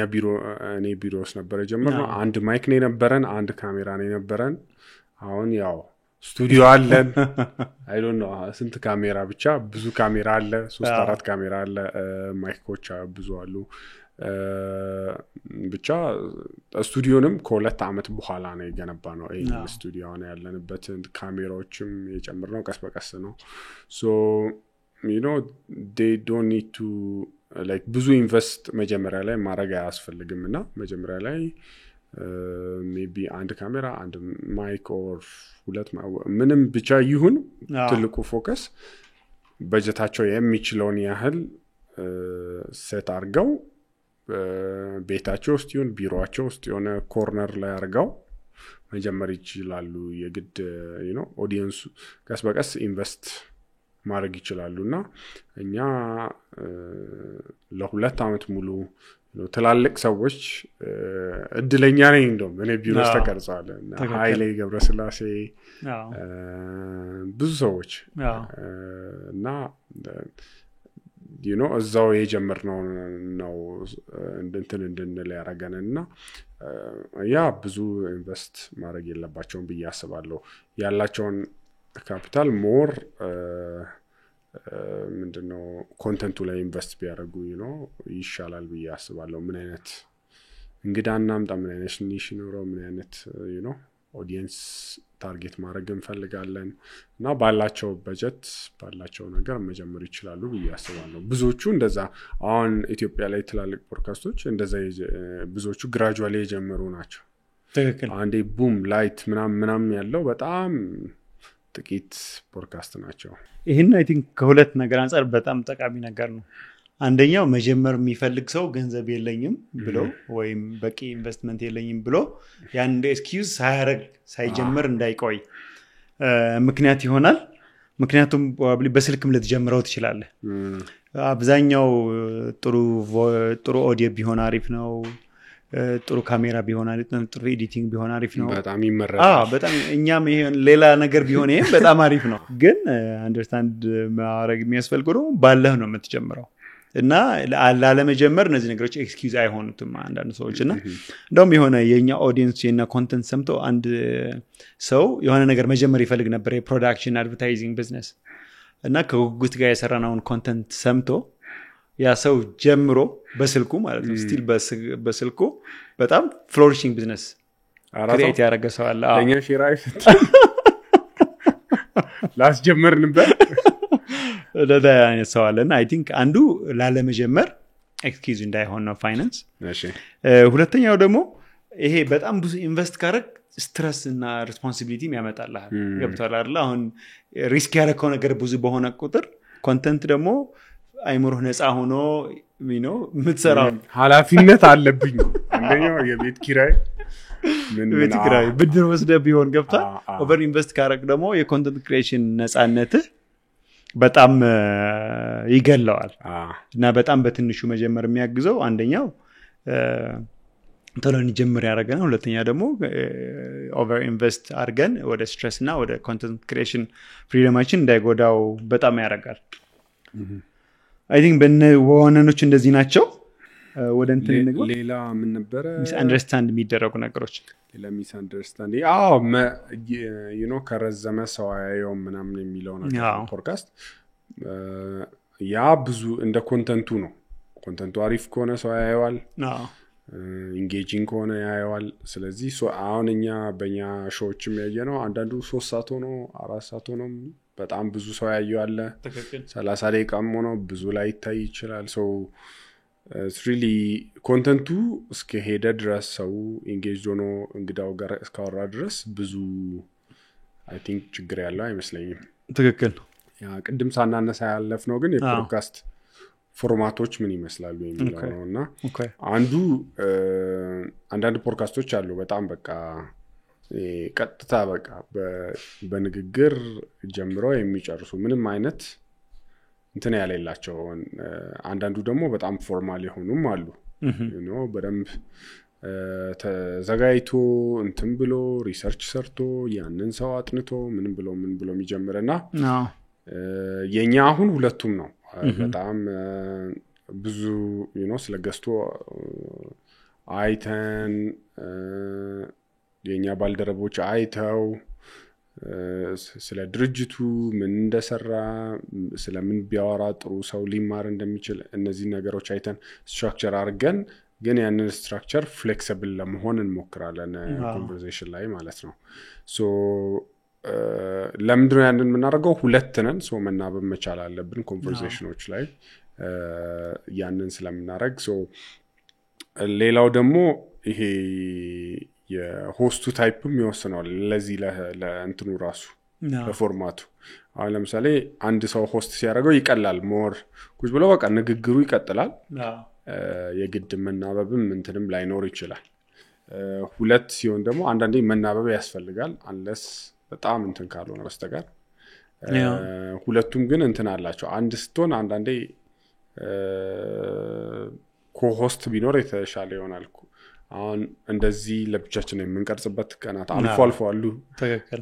እኔ ቢሮስ ነበር የጀመርነው አንድ ማይክ ነው የነበረን አንድ ካሜራ ነው የነበረን አሁን ያው ስቱዲዮ አለን አይ ዶንት ኖ ስንት ካሜራ ብቻ ብዙ ካሜራ አለ 3-4 ካሜራ አለ ማይኮች ብዙ አሉ ብቻ ስቱዲዮንም ከ2 አመት በኋላ ነው የገነባነው ስቱዲዮ ነው ያለንበት ካሜራዎችም የጨመርነው ቀስ በቀስ ነው so they don't need to like ብዙ ኢንቨስት መጀመሪያ ላይ ማድረግ አያስፈልግምና መጀመሪያ ላይ maybe አንድ ካሜራ አንድ ማይክ or 2 ምንም ብቻ ይሁን ትልቁ ፎከስ በጀታቸው የሚችለውን ያህል ሴት አድርገው ቤታቸው ውስጥ ይሁን ቢሮአቸው ውስጥ የሆነ ኮርነር ላይ አርጋው መጀመር ይችላሉ የግድ ኦዲየንሱ ቀስ በቀስ ኢንቨስት ማድረግ ይችላሉና እኛ ለ2 አመት ሙሉ ትላልቅ ሰዎች እድለኛ ነኝ እንደውም እኔ ቢሮ ውስጥ ተቀርጿል እና ኃይሌ ገብረስላሴ ብዙ ሰዎች እና እዛው የጀመርነው ነው እንትን እንድንል ያደረገንና ያ ብዙ ኢንቨስት ማድረግ የለባቸውም ብዬ አስባለሁ ያላቸውን ካፒታል ሞር ምንድነው ኮንተንቱ ላይ ኢንቨስት ቢያደርጉ ይሻላል ብዬ አስባለሁ ምን አይነት እንግዳናምጣ ምን አይነት ኒሽ ነው ምን አይነት ኦዲየንስ ታርጌት ማድረግ እንፈልጋለን እና ባላቸው በጀት ባላቸው ነገር መጀመር ይችላሉ ብዬ አስባለሁ ብዙዎቹ እንደዛ አሁን ኢትዮጵያ ላይ ትላልቅ ፖድካስቶች እንደዛ ብዙዎቹ ግራጁዋሊ የጀመሩ ናቸው ትክክል አንዴ ቡም ላይት ምናምን ያለው በጣም ጥቂት ፖድካስት ናቸው ይሄን አይ ቲንክ ከሁለት ነገር አንፃር በጣም ጠቃሚ ነገር ነው አንደኛው መጀመር የሚፈልግ ሰው ገንዘብ የለኝም ብሎ ወይም በቂ ኢንቨስትመንት የለኝም ብሎ ያን ኤክስኪውዝ ሳይጀምር እንዳይቆይ ምክንያት ይሆናል ምክንያቱም ፕሮባብሊ በስልክም ልትጀምረው ትችላለህ አብዛኛው ጥሩ ኦዲዮ ቢሆን አሪፍ ነው ጥሩ ካሜራ ቢሆን አሪፍ ነው ጥሩ ኤዲቲንግ ቢሆን አሪፍ ነው በጣም ይመረጣል በጣም እኛም ይሄን ሌላ ነገር ቢሆን ይሄ በጣም አሪፍ ነው ግን አንደርስታንድ ማድረግ የሚያስፈልገው ነው ባለህ ነው የምትጀምረው እና ላለመጀመር እነዚህ ነገሮች ኤክስኪውዝ አይሆኑትም አንዳንድ ሰዎችና እንደውም የሆነ የኛ ኦዲየንስ የኛ ኮንተንት ሰምቶ አንድ ሰው የሆነ ነገር መጀመር ይፈልግ ነበር የፕሮዳክሽን አድቨርታይዚንግ ቢዝነስ እና ከጉጉት ጋር የሰራናውን ኮንተንት ሰምቶ ያ ሰው ጀምሮ በስልኩ ማለት ነው ስቲል በስልኩ በጣም ፍሎሪሺንግ ቢዝነስ ክሬት ያደረገ ሰው አለ ለኛ ሼራይ ላስጀምር ነበር ለዳ አይነት ሰው አለና አይ ቲንክ አንዱ ላለመጀመር ኤክስኪውዝ እንዳይሆን ነው ፋይናንስ እሺ ሁለተኛው ደግሞ ይሄ በጣም ብዙ ኢንቨስት ካረክ ስትረስ እና ሪስፖንሲቢሊቲ ያመጣልሃል ገብቷል አይደል አሁን ሪስክ ያረከው ነገር ብዙ በሆነ ቁጥር ኮንተንት ደግሞ አይምሮህ ነፃ ሆኖ ምትሰራው ኃላፊነት አለብኝ አንደኛው የቤት ኪራይ ቤት ኪራይ ብድር ወስደህ ቢሆን ገብቷል ኦቨር ኢንቨስት ካረክ ደግሞ የኮንተንት ክሪኤሽን ነፃነትህ በጣም ይገለዋል እና በጣም በትንሹ መጀመር የሚያግዘው አንደኛው ቶሎ እንጀምር ያደርገናል ሁለተኛ ደግሞ ኦቨር ኢንቨስት አድርገን ወደ ስትሬስ እና ወደ ኮንተንት ክሪኤሽን ፍሪደማችን እንዳይጎዳው በጣም ያደርጋል አይ ቲንክ በዋናኖች እንደዚህ ናቸው ወደ እንትን እንግባ ሌላ ምን ነበር ሚስ አንደርስታንድ የሚደረጉ ነገሮች ሌላ ሚስ አንደርስታንድ ከረዘመ ሰው አያየው ምናምን የሚለው ነገር ፖድካስት ያ ብዙ እንደ ኮንተንቱ ነው ኮንተንቱ አሪፍ ከሆነ ሰው ያየዋል ኢንጌጂንግ ከሆነ ያየዋል ስለዚህ አሁን በእኛ ሾዎችም ያየነው አንዳንዱ 3 ሰዓት ሆኖ 4 ሰዓት ሆኖ በጣም ብዙ ሰው ያየው አለ 30 ደቂቃም ሆኖ ብዙ ላይ ይታይ ይችላል it's really ኮንተንቱ እስከ ሄደ ድረስ ሰው ኢንጌጅ ሆኖ እንግዳው ጋር እስካወራ ድረስ ብዙ አይ ቲንክ ችግር ያለው አይመስለኝም ትክክል ያ ቅድም ሳናነሳ ያለፍነው ግን የፖድካስት ፎርማቶች ምን ይመስላሉ የሚለው ነውና አንዱ አንዳንድ ፖድካስቶች አሉ በጣም በቃ ቀጥታ በቃ በንግግር ጀምረው የሚጨርሱ ምንም አይነት እንትን ያለላቸው አንዳንዱ ደግሞ በጣም ፎርማል የሆኑም አሉ በደንብ ተዘጋጅቶ እንትን ብሎ ሪሰርች ሰርቶ ያንን ሰው አጥንቶ ምን ብሎ የሚጀምርና የኛ አሁን ሁለቱም ነው በጣም ብዙ ስለገስቶ አይተን የኛ ባልደረቦች አይተው ስለ ድርጅቱ ምን እንደሰራ ስለምን ቢያወራ ጥሩ ሰው ሊማር እንደሚችል እነዚህ ነገሮች አይተን ስትራክቸር አድርገን ግን ያንን ስትራክቸር ፍሌክሲብል ለመሆን እንሞክራለን ኮንቨርሴሽን ላይ ማለት ነው ለምንድነው ያንን የምናደርገው ሁለት ነን መናበብ መቻል አለብን ኮንቨርሴሽኖች ላይ ያንን ስለምናደርግ ሌላው ደግሞ ይሄ የሆስቱ ታይፕም ይወስናል ለዚህ ለእንትኑ ራሱ ለፎርማቱ አሁን ለምሳሌ አንድ ሰው ሆስት ሲያደርገው ይቀላል ሞር ቁጭ ብሎ በቃ ንግግሩ ይቀጥላል የግድ መናበብም እንትንም ላይኖር ይችላል ሁለት ሲሆን ደግሞ አንዳንዴ መናበብ ያስፈልጋል አንለስ በጣም እንትን ካልሆነ በስተቀር ሁለቱም ግን እንትን አላቸው አንድ ስትሆን አንዳንዴ ኮሆስት ቢኖር የተሻለ ይሆናል አሁን እንደዚህ ለብቻችን የምንቀርጽበት ቀናት አልፎ አልፎ አሉ ትክክል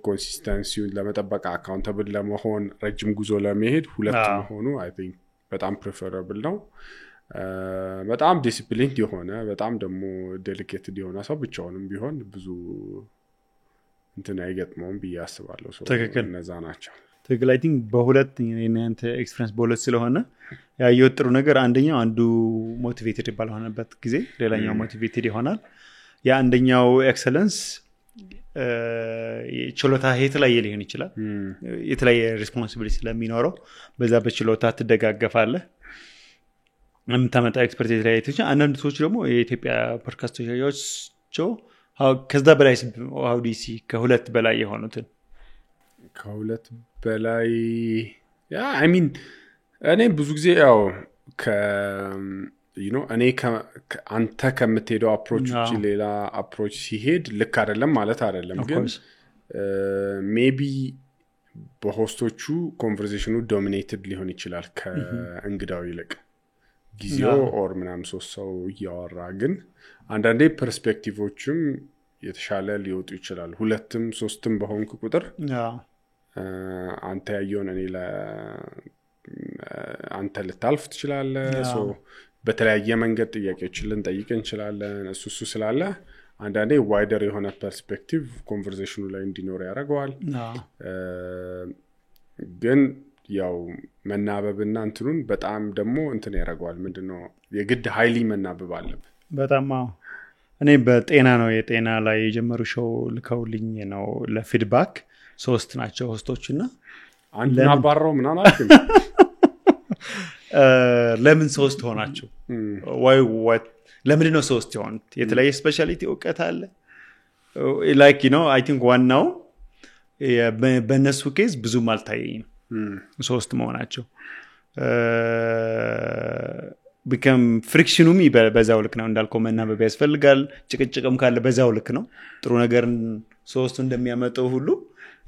ኮንሲስተንሲውን ለመጠበቅ አካውንታብል ለመሆን ረጅም ጉዞ ለመሄድ ሁለት መሆኑ አይ ቲንክ በጣም ፕሪፈረብል ነው በጣም ዲሲፕሊንድ የሆነ በጣም ደግሞ ዴሊኬትድ የሆነ ሰው ብቻውንም ቢሆን ብዙ እንትን አይገጥመውም ብያስባለሁ እነዛ ናቸው ትክክል አይ ቲንክ በሁለት የናንተ ኤክስፒሪየንስ በሁለት ስለሆነ ያየው ጥሩ ነገር አንደኛው አንዱ ሞቲቬትድ ባልሆነበት ጊዜ ሌላኛው ሞቲቬትድ ይሆናል ያ አንደኛው ኤክሰለንስ ችሎታ የተለያየ ሊሆን ይችላል የተለያየ ሪስፖንሲቢሊቲ ስለሚኖረው በዛ በችሎታ ትደጋገፋለህ አምታመጣ ኤክስፐርቲዝ ላይ የተቻለ አንዳንድ ሰዎች ደግሞ የኢትዮጵያ ፖድካስቶች ከዛ በላይ how do you see ከሁለት በላይ የሆኑትን ከሁለት በላይ ያ I mean እኔ ብዙ ጊዜ ያው you know እኔ አንተ ከምትሄደው አፕሮች ውጪ ሌላ አፕሮች ሲሄድ ልክ አይደለም ማለት አይደለም ግን ሜቢ በሆስቶቹ ኮንቨርሴሽኑ ዶሚኔትድ ሊሆን ይችላል ከእንግዳው ይልቅ ጊዜው ኦር ምናምን ሰው ያወራ ግን አንዳንዴ ፐርስፔክቲቮችም የተሻለ ሊወጡ ይችላል ሁለትም ሶስትም በሆንኩ ቁጥር አንተ ያየውን እኔ አንተ ልታልፍ ትችላለህ ሶ በተለያየ መንገድ ጥያቄዎችን ልንጠይቅ እንችላለን እሱ ስላለ አንዳንዴ ዋይደር የሆነ ፐርስፔክቲቭ ኮንቨርሴሽኑ ላይ እንዲኖር ያደርገዋል ግን ያው መናበብና እንትኑን በጣም ደግሞ እንትን ያደርገዋል ምንድነው የግድ ሃይሊ መናበብ አለበት በጣም እኔ በጤና ነው የጤና ላይ የጀመሩ ሾው ልከውልኝ ነው ለፊድባክ 3 ናቸው ሆስቶችና አንድ ናባራው ምን አላልኩም ለምን 3 ሆናችሁ what ለምን ነው 3 ሆኑት የተለየ ስፔሻሊቲ እውቀት አለ like you know I think one now በነሱ ኬዝ ብዙም አልታየኝም 3 መሆናቸው become ፍሪክሽኑም በዛው ልክ ነው እንዳልከው መናበብ ያስፈልጋል ጭቅጭቅም ካለ በዛው ልክ ነው ጥሩ ነገር 3 እንደሚያመጣው ሁሉ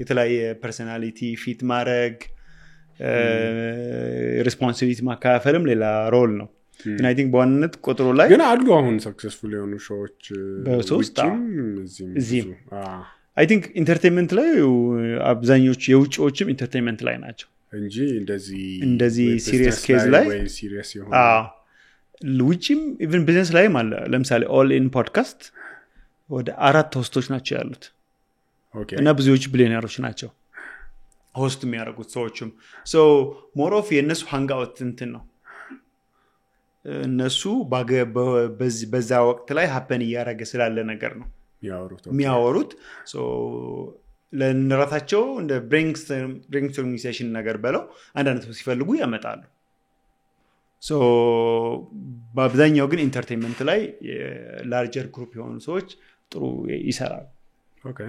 የተለያየ ፐርሰናሊቲ ፊት ማድረግ ሪስፖንሲቢሊቲ ማካፈልም ሌላ ሮል ነው and I think በዋናነት ቁጥሩ ላይ ግን አሉ አሁን ሰክሰስፉል የሆኑ ሾዎች በሶስታም እዚህም I think ኢንተርቴይንመንት ላይ አብዛኞቹ የውጪዎችም ኢንተርቴይንመንት ላይ ናቸው እንጂ እንደዚህ ሲሪየስ ኬዝ ላይ ወይ ሲሪየስ ይሆን ውጪም ኢቭን ቢዝነስ ላይ ማለት ለምሳሌ ኦል ኢን ፖድካስት ወደ 4 ሆስቶች ናቸው ያሉት ኦኬ እና ብዙዎች ቢሊዮነሮች ናቸው ሆስት የሚያደርጉት ሰዎችም ሶ ሞር ኦፍ የነሱ ሃንጋውት እንትን ነው እነሱ በዛ ወቅት ላይ ሀፐን ያያረገ ስላለ ነገር ነው የሚያወሩት ሶ ለነራታቸው እንደ ብሬንስቶርሚንግ ሴሽን ነገር በለው አንዳንድ ሰው ሲፈልጉ ያመጣሉ ሶ በአብዛኛው ግን ኢንተርቴይንመንት ላይ ላርጀር ግሩፕ የሆኑ ሰዎች ጥሩ ይሰራሉ ኦኬ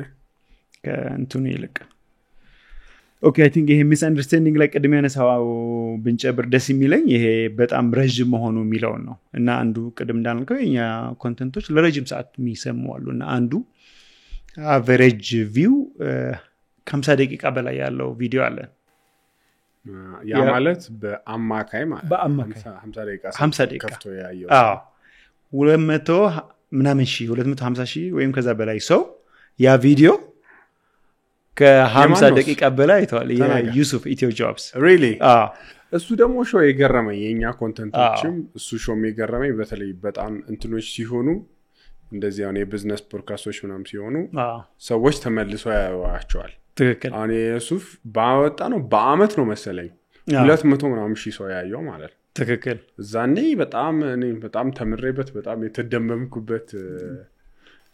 ከእንቱን ይልቅ ኦኬ አይ ቲንክ ይሄ ሚስ አንደርስታንዲንግ ላይ ቀድም ያነሳው ብንጨብር ደስ የሚለኝ ይሄ በጣም ረጅም መሆኑ የሚለው ነው እና አንዱ ቀድም እንዳልከው የኛ ኮንተንቶች ለረጅም ሰዓት የሚሰሙ አሉና አንዱ አቨሬጅ ቪው 50 ደቂቃ በላይ ያለው ቪዲዮ አለ ያ ማለት በአማካይ ማለት በአማካይ 50 ደቂቃ ከፍቶ ያየው 200 ምናምን ሺህ 250 ሺህ ወይም ከዛ በላይ ሰው ያ ቪዲዮ ከ50 ደቂቃ በላይ አይቷል የዩሱፍ ኢትዮ ጆብስ really እሱ ደግሞ ሾው የገረመኝ የኛ ኮንተንቶችም እሱ ሾው የገረመኝ በተለይ በጣም እንትኖች ሲሆኑ እንደዚህ አሁን የቢዝነስ ፖድካስቶች ምናምን ሲሆኑ ሰዎች ተመልሰው ያዩዋቸዋል ትክክል አሁን የዩሱፍ ባወጣ ነው በአመት ነው መሰለኝ 200 ምናምን ሺህ ሰው ያየው ማለት ትክክል ዛኔ በጣም ተምሬበት በጣም የተደመምኩበት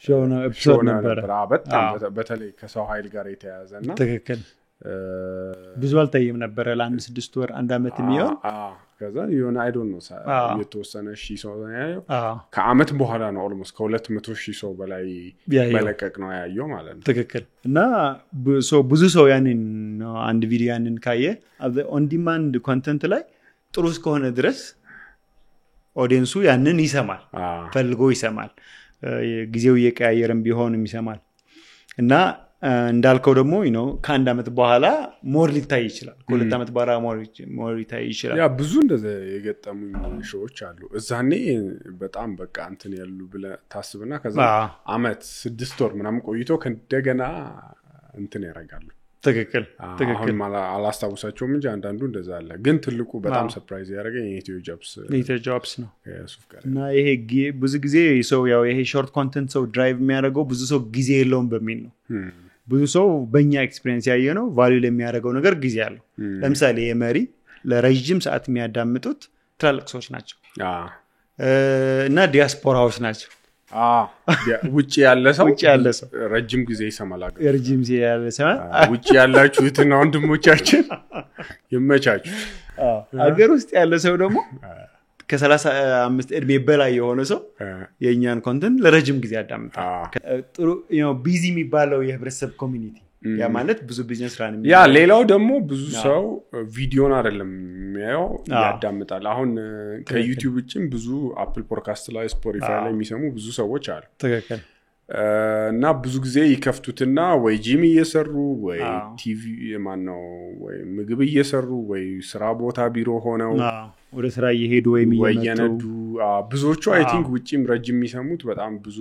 ሾው ነው ኤፒሶድ ነበር በጣም በተለይ ከሰው ኃይል ጋር የተያያዘና ትክክል ብዙ አልታየም ነበር ለአንድ 6 ወር አንድ አመት የሚሆን ከዛ የሆነ አይ ዶንት ኖ የተወሰነ ሺህ ሰው ያየው ከአመት በኋላ ነው ኦልሞስት ከ200 ሺህ ሰው በላይ መለቀቅ ነው ያየው ማለት ነው ትክክል እና ብዙ ሰው ያንን አንድ ቪዲዮ ያንን ካየ ኦን ዲማንድ ኮንተንት ላይ ጥሩ እስከሆነ ድረስ ኦዲየንሱ ያንን ይሰማል ፈልጎ ይሰማል ጊዜው እየቀያየረም ቢሆንም ይሰማል እና እንዳልከው ደግሞ ከአንድ ዓመት በኋላ ሞር ሊታይ ይችላል ከሁለት ዓመት በኋላ ሞር ሊታይ ይችላል ያ ብዙ እንደዚህ የገጠሙኝ ሾዎች አሉ እዛኔ በጣም በቃ እንትን ያሉ ብለህ ታስብና ከዛ አመት 6 ወር ምናምን ቆይቶ ከእንደገና እንትን ያደርጋሉ ትክክል አሁን አላስታውሳቸውም እንጂ አንዳንዱ እንደዛ አለ ግን ትልቁ በጣም ሰርፕራይዝ ያደረገኝ ኢትዮ ጆብስ ነው እና ይሄ ብዙ ጊዜ ሰው ያው ይሄ ሾርት ኮንተንት ሰው ድራይቭ የሚያደርገው ብዙ ሰው ጊዜ የለውም በሚል ነው ብዙ ሰው በእኛ ኤክስፒሪየንስ ያየ ነው ቫልዩ ለሚያደርገው ነገር ጊዜ አለው ለምሳሌ የመሪ ለረጅም ሰዓት የሚያዳምጡት ትላልቅ ሰዎች ናቸው እና ዲያስፖራዎች ናቸው ውጪ ያለ ሰው ረጅም ጊዜ ይሰማል ረጅም ጊዜ ያለ ሰው ውጪ ያላችሁትና ወንድሞቻችን ይመቻችሁ አገር ውስጥ ያለ ሰው ደግሞ ከ35 እድሜ በላይ የሆነ ሰው የኛን ኮንተንት ለረጅም ጊዜ ያዳምጣል ጥሩ ቢዚ የሚባለው የህብረተሰብ ኮሚኒቲ ያ ማለት ብዙ ቢዝነስ ራን ያ ሌላው ደግሞ ብዙ ሰው ቪዲዮን አይደለም የሚያየው ያዳምጣል አሁን ከዩቲዩብ ውጭም ብዙ አፕል ፖድካስት ላይ ስፖቲፋይ ላይ የሚሰሙ ብዙ ሰዎች አሉ ትክክል እና ብዙ ጊዜ ይከፍቱትና ወይ ጂም እየሰሩ ወይ ቲቪ ማነው ወይ ምግብ እየሰሩ ወይ ስራ ቦታ ቢሮ ሆነው ወደ ስራ እየሄዱ ወይ የነዱ ብዙዎቹ አይ ቲንክ ውጪም ረጅም የሚሰሙት በጣም ብዙ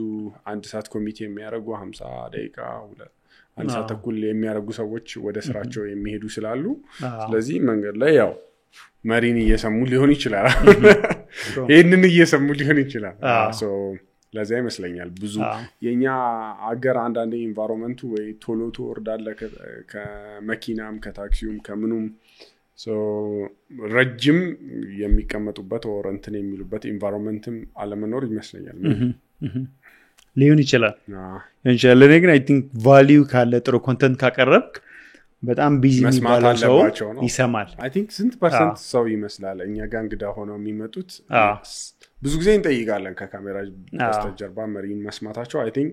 አንድ ሰዓት ኮሚቴ የሚያደርጉ 50 ደቂቃ አንድ ሰዓት ተኩል የሚያደርጉ ሰዎች ወደ ስራቸው የሚሄዱ ስላሉ ስለዚህ መንገድ ላይ ያው መሪን እየሰሙ ሊሆን ይችላል ይሄንን እየሰሙ ሊሆን ይችላል ሶ ለዛ ይመስለኛል ብዙ የኛ አገር አንዳንዴ ኢንቫይሮንመንቱ ወይ ቶሎ ወርዳለ ከመኪናም ከታክሲውም ከምኑም ሶ ረጅም የሚቀመጡበት ወር እንትን የሚሉበት ኢንቫይሮንመንትም አለመኖር ይመስለኛል ሊሆን ይችላል እንሻላ ለኔ ግን አይ ቲንክ ቫልዩ ካለ ጥሩ ኮንተንት ካቀረብክ በጣም ቢዚ የሚባለው ሰው ይሰማል አይ ቲንክ ስንት ፐርሰንት ሰው ይመስላል እኛ ጋር እንግዳ ሆነው የሚመጡት ብዙ ጊዜ እንጠይቃለን ከካሜራ በስተጀርባ መሪን መስማታቸው አይ ቲንክ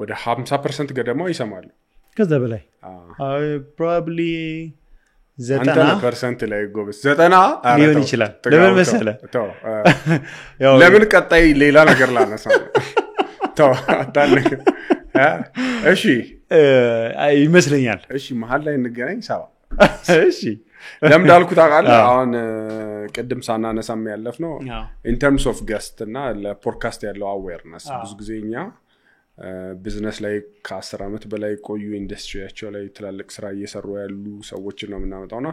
ወደ 50% ገደማ ይሰማሉ ከዛ በላይ ፕሮባብሊ 90% ላይ ጎበስ 90 ሊሆን ይችላል ለምን መሰለህ ለምን ቀጣይ ሌላ ነገር ላነሳ አታልክ እሺ ይመስለኛል እሺ መሃል ላይ እንገናኝ ሰባ እሺ ለምን ዳልኩት አቃለ አሁን ቅድም ሳናነሳም ያለፍነው in terms of guest እና ለፖድካስት ያለው awareness ብዙ ጊዜኛ ቢዝነስ ላይ ከ10 አመት በላይ ቆዩ ኢንደስትሪያቸው ላይ ትላልቅ ስራ እየሰሩ ያሉ ሰዎች ነው ምናመጣውና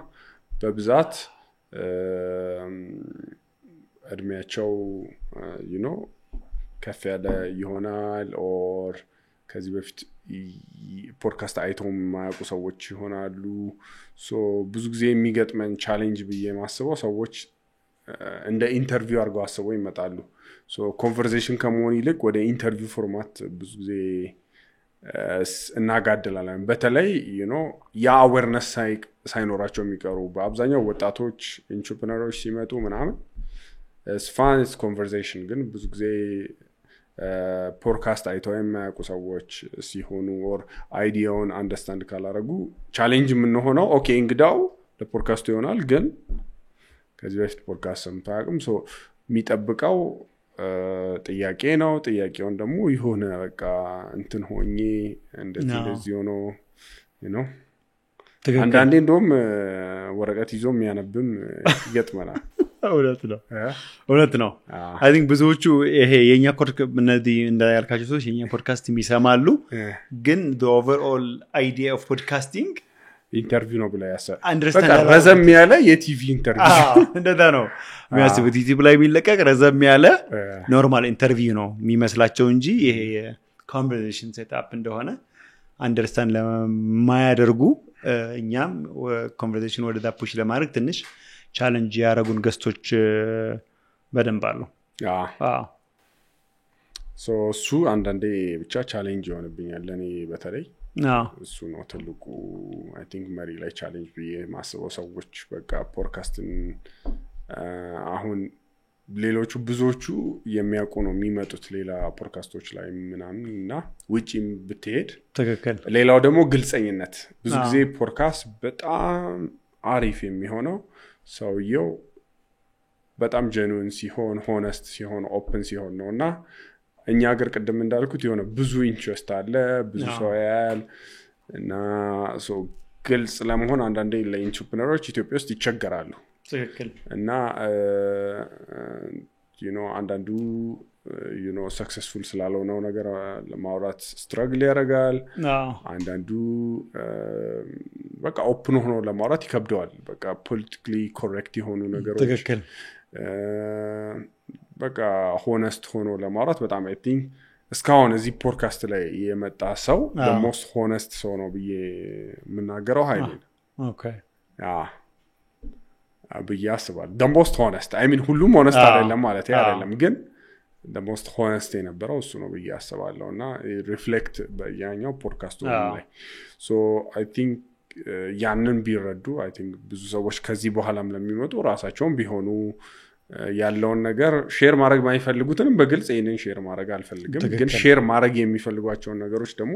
በብዛት እድሜያቸው ከፍ ያለ ይሆናል ኦር ከዚህ በፊት ፖድካስት አይቶም ማያውቁ ሰዎች ይሆናሉ ሶ ብዙ ጊዜ የሚገጥመን ቻሌንጅ ብዬ ማስበው ሰዎች እንደ ኢንተርቪው አድርገው አስበው ይመጣሉ ሶ ኮንቨርሴሽን ከመሆን ይልቅ ወደ ኢንተርቪው ፎርማት ብዙ ጊዜ እናጋድላለን በተለይ ያ አዌርነስ ሳይኖራቸው የሚቀሩ በአብዛኛው ወጣቶች ኢንተርፕረነሮች ሲመጡ ምናምን ስፋንስ ኮንቨርሴሽን ግን ብዙ ጊዜ ፖድካስት አይተው የማያውቁ ሰዎች ሲሆኑ ኦር አይዲያውን አንደርስታንድ ካላረጉ ቻሌንጅ ምን ሆነው ኦኬ እንግዳው ለፖድካስቱ ይሆናል ግን ከዚህ በፊት ፖድካስት ሰምታውቅም ሶ የሚጠብቀው ጥያቄ ነው ጥያቄውን ደግሞ ይሆነ በቃ እንትን ሆኜ እንደዚህ ሆኖ አንዳንዴ እንደውም ወረቀት ይዞ የሚያነብም ይገጥመናል እውነት ነው አይ ቲንክ ብዙዎቹ ይሄ የኛ ፖድካስት እነዚህ እንዳልካቸው ሰዎች የኛ ፖድካስት የሚሰማሉ ግን the overall idea of podcasting ኢንተርቪው ነው ብላ በቃ ረዘም ያለ የቲቪ ኢንተርቪው እንደዛ ነው የሚያስቡት ዩቲዩብ ላይ የሚለቀቅ ረዘም ያለ ኖርማል ኢንተርቪው ነው የሚመስላቸው እንጂ ይሄ ኮንቨርሴሽን ሴትአፕ እንደሆነ አንደርስታንድ ለማያደርጉ እኛም ኮንቨርሴሽን ወደ ዳፑሽ ለማድረግ ትንሽ ቻሌንጅ ያረጉን ገስቶች በደንብ አሉ ሶ እሱ አንዳንዴ ብቻ ቻሌንጅ ይሆንብኛል ለኔ በተለይ እሱ ነው ትልቁ አይ ቲንክ መሪ ላይ ቻሌንጅ ብዬ ማስበው ሰዎች በቃ ፖድካስትን አሁን ሌሎቹ ብዙዎቹ የሚያውቁ ነው የሚመጡት ሌላ ፖድካስቶች ላይ ምናምን እና ውጪም ብትሄድ ትክክል ሌላው ደግሞ ግልጸኝነት ብዙ ጊዜ ፖድካስት በጣም አሪፍ የሚሆነው ሰውየው በጣም ጀኑዊን ሲሆን ሆነስት ሲሆን ኦፕን ሲሆን ነውና እኛ ሀገር ቅድም እንዳልኩት የሆነ ብዙ ኢንትረስት አለ ብዙ ሰው ያያል እና ግልጽ ለመሆን አንዳንዴ ለኢንተርፕረነሮች ኢትዮጵያ ውስጥ ይቸገራሉ ትክክል እና አንዳንዱ ሰክሰስፉል ስላልሆነው ነገር ለማውራት ስትራግል ያደርጋል አንዳንዱ በቃ ኦፕን ሆኖ ለማውራት ይከብደዋል በቃ ፖለቲካሊ ኮሬክት የሆኑ ነገሮች ትክክል በቃ ሆነስት ሆኖ ለማውራት በጣም አይ ቲንክ እስካሁን እዚህ ፖድካስት ላይ የመጣ ሰው the most honest ሰው ነው ብዬ የምናገረው ኃይሌ ኦኬ ብዬ አስባለሁ the most honest I mean ሁሉም honest አይደለም ማለት አይደለም ግን the most honest የነበረው እሱ ነው ብዬ አስባለሁና ሪፍሌክት በያኛው ፖድካስቱ ላይ so I think ያንን ቢረዱ I think ብዙ ሰዎች ከዚህ በኋላም ለሚመጡ ራሳቸውን ቢሆኑ ያለውን ነገር ሼር ማድረግ ማይፈልጉትንም በግልጽ ይሄንን ሼር ማድረግ አልፈልግም ግን ሼር ማድረግ የሚፈልጓቸው ነገሮች ደግሞ